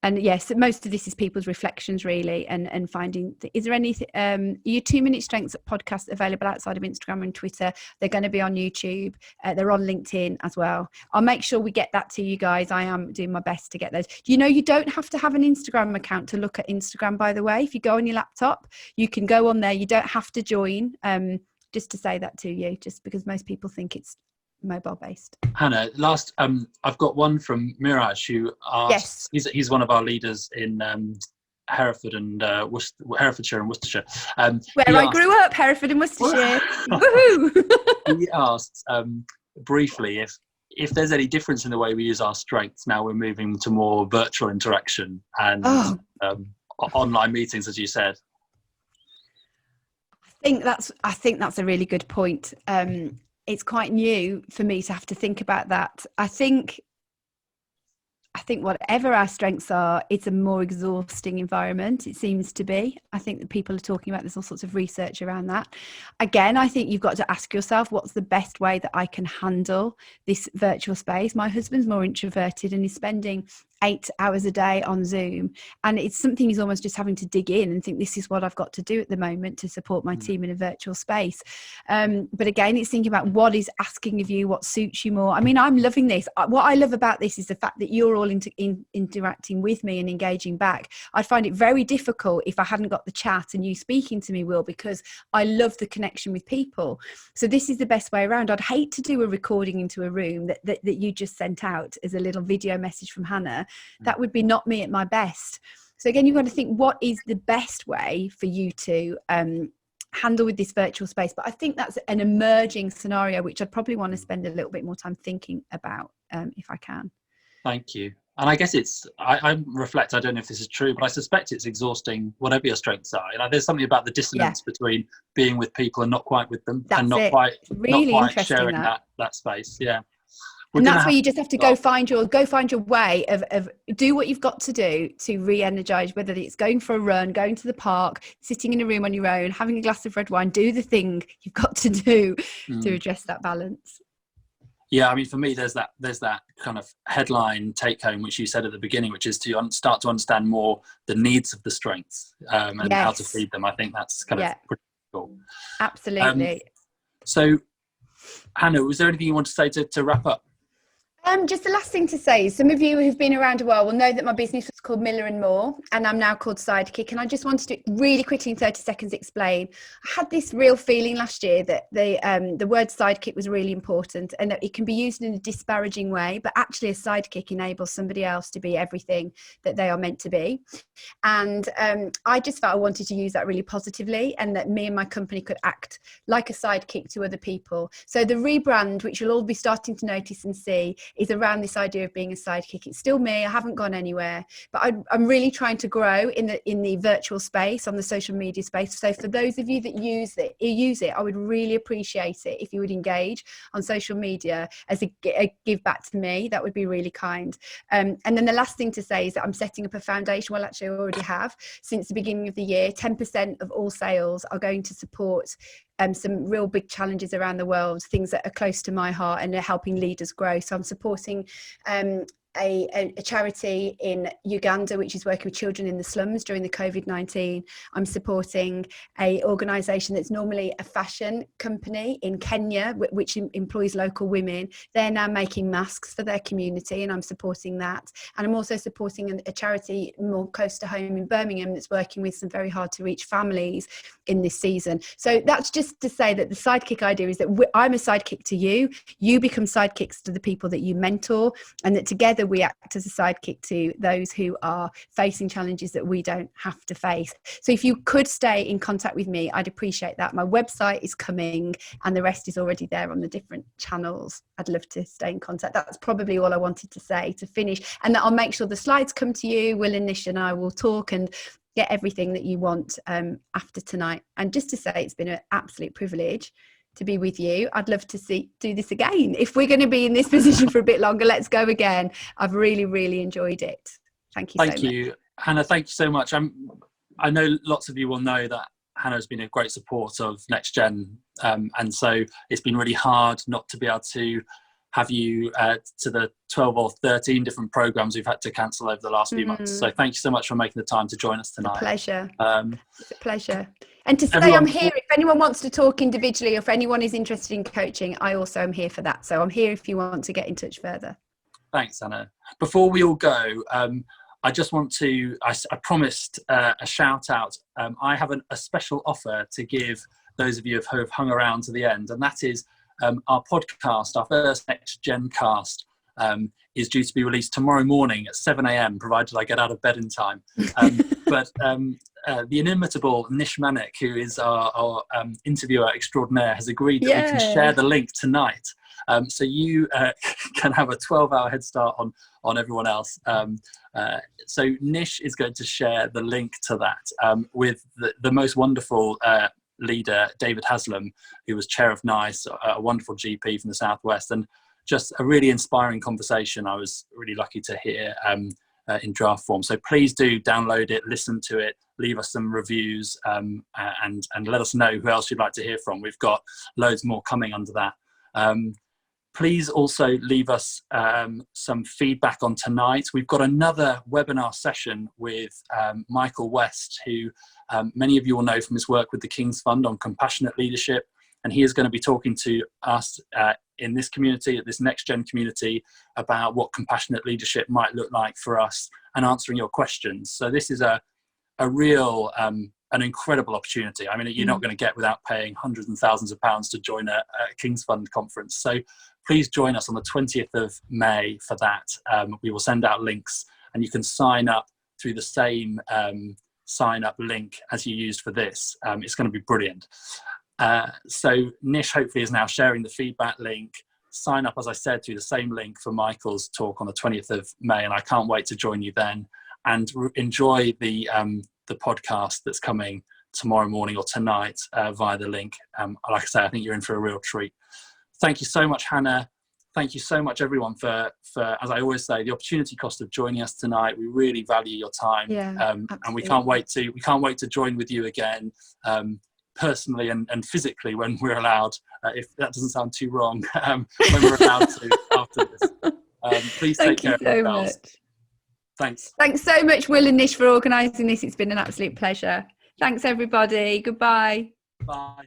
And yes, most of this is people's reflections, really, and finding, is there anything, your 2 Minute Strengths podcast available outside of Instagram and Twitter? They're going to be on YouTube. They're on LinkedIn as well. I'll make sure we get that to you guys. I am doing my best to get those. You know, you don't have to have an Instagram account to look at Instagram, by the way. If you go on your laptop, you can go on there. You don't have to join, just to say that to you, just because most people think it's mobile based. Hannah, last I've got one from Miraj, who asks, he's one of our leaders in Hereford and Herefordshire and Worcestershire, where I grew up, Hereford and Worcestershire. Woohoo! He asks briefly if there's any difference in the way we use our strengths now we're moving to more virtual interaction and online meetings, as you said. I think that's a really good point. It's quite new for me to have to think about that. I think whatever our strengths are, it's a more exhausting environment, it seems to be. I think that people are talking about, there's all sorts of research around that. Again, I think you've got to ask yourself, what's the best way that I can handle this virtual space? My husband's more introverted and he's spending 8 hours a day on Zoom, and it's something he's almost just having to dig in and think, this is what I've got to do at the moment to support my team in a virtual space. But again, it's thinking about what is asking of you, what suits you more. I mean, I'm loving this. What I love about this is the fact that you're all interacting with me and engaging back. I'd find it very difficult if I hadn't got the chat and you speaking to me, Will, because I love the connection with people. So this is the best way around. I'd hate to do a recording into a room that you just sent out as a little video message from Hannah. That would be not me at my best. So again, you've got to think, what is the best way for you to handle with this virtual space? But I think that's an emerging scenario which I'd probably want to spend a little bit more time thinking about, if I can. Thank you. And I guess I reflect, I don't know if this is true, but I suspect it's exhausting, whatever your strengths are. You know, there's something about the dissonance between being with people and not quite with them. That's and not it. quite, really not quite interesting, sharing that space. Yeah. And that's where you just have to go find your way of do what you've got to do to re-energize, whether it's going for a run, going to the park, sitting in a room on your own, having a glass of red wine. Do the thing you've got to do to address that balance. Yeah, I mean, for me, there's that kind of headline take home, which you said at the beginning, which is to start to understand more the needs of the strengths and how to feed them. I think that's kind of pretty cool. Absolutely. So, Hannah, was there anything you want to say to wrap up? Just the last thing to say, some of you who've been around a while will know that my business was called Miller and More, and I'm now called Sidekick. And I just wanted to really quickly in 30 seconds explain. I had this real feeling last year that the word sidekick was really important, and that it can be used in a disparaging way, but actually a sidekick enables somebody else to be everything that they are meant to be. And I just felt I wanted to use that really positively, and that me and my company could act like a sidekick to other people. So the rebrand, which you'll all be starting to notice and see, is around this idea of being a sidekick. It's still me. I haven't gone anywhere, but I'm really trying to grow in the virtual space, on the social media space. So for those of you that use it, I would really appreciate it if you would engage on social media as a give back to me. That would be really kind. And then the last thing to say is that I'm setting up a foundation. Well, actually I already have. Since the beginning of the year, 10% of all sales are going to support some real big challenges around the world, things that are close to my heart and are helping leaders grow. So I'm supporting a charity in Uganda, which is working with children in the slums during the COVID-19. I'm supporting a organisation that's normally a fashion company in Kenya, which employs local women. They're now making masks for their community, and I'm supporting that. And I'm also supporting a charity more close to home in Birmingham that's working with some very hard to reach families in this season. So that's just to say that the sidekick idea is that I'm a sidekick to you, you become sidekicks to the people that you mentor, and that together we act as a sidekick to those who are facing challenges that we don't have to face. So if you could stay in contact with me, I'd appreciate that. My website is coming and the rest is already there on the different channels. I'd love to stay in contact. That's probably all I wanted to say to finish, and that I'll make sure the slides come to you. Will and Nish and I will talk and get everything that you want after tonight. And just to say, it's been an absolute privilege to be with you. I'd love to do this again. If we're going to be in this position for a bit longer, let's go again. I've really, really enjoyed it. Thank you so much. Thank you, Hannah. Thank you so much. I know lots of you will know that Hannah has been a great support of Next Gen. And so it's been really hard not to be able to have you to the 12 or 13 different programs we've had to cancel over the last few months. So thank you so much for making the time to join us tonight. It's a pleasure. It's a pleasure. And to say everyone, I'm here, if anyone wants to talk individually, or if anyone is interested in coaching, I also am here for that. So I'm here if you want to get in touch further. Thanks, Hannah. Before we all go, I just want to, I promised a shout out. I have a special offer to give those of you who have hung around to the end, and that is our podcast, our first Next Gen cast, is due to be released tomorrow morning at 7 a.m, provided I get out of bed in time. But the inimitable Nish Manek, who is our interviewer extraordinaire, has agreed that we can share the link tonight. So you can have a 12-hour head start on everyone else. So Nish is going to share the link to that with the most wonderful leader, David Haslam, who was chair of NICE, a wonderful GP from the Southwest, and just a really inspiring conversation I was really lucky to hear in draft form. So please do download it, listen to it, leave us some reviews, and let us know who else you'd like to hear from. We've got loads more coming under that. Please also leave us some feedback on tonight. We've got another webinar session with Michael West, who many of you will know from his work with the King's Fund on compassionate leadership. And he is going to be talking to us in this community, at this Next Gen community, about what compassionate leadership might look like for us and answering your questions. So this is a real, an incredible opportunity. I mean, you're not going to get without paying hundreds and thousands of pounds to join a King's Fund conference. So please join us on the 20th of May for that. We will send out links, and you can sign up through the same sign up link as you used for this. It's going to be brilliant. So Nish hopefully is now sharing the feedback link. Sign up, as I said, through the same link for Michael's talk on the 20th of May, and I can't wait to join you then. And enjoy the podcast that's coming tomorrow morning or tonight via the link. Like I say, I think you're in for a real treat. Thank you so much, Hannah. Thank you so much, everyone, for as I always say, the opportunity cost of joining us tonight. We really value your time, and we can't wait to join with you again, personally and physically when we're allowed. If that doesn't sound too wrong, when we're allowed to after this. Please take care of yourselves. Thanks. Thanks so much, Will and Nish, for organising this. It's been an absolute pleasure. Thanks, everybody. Goodbye. Bye.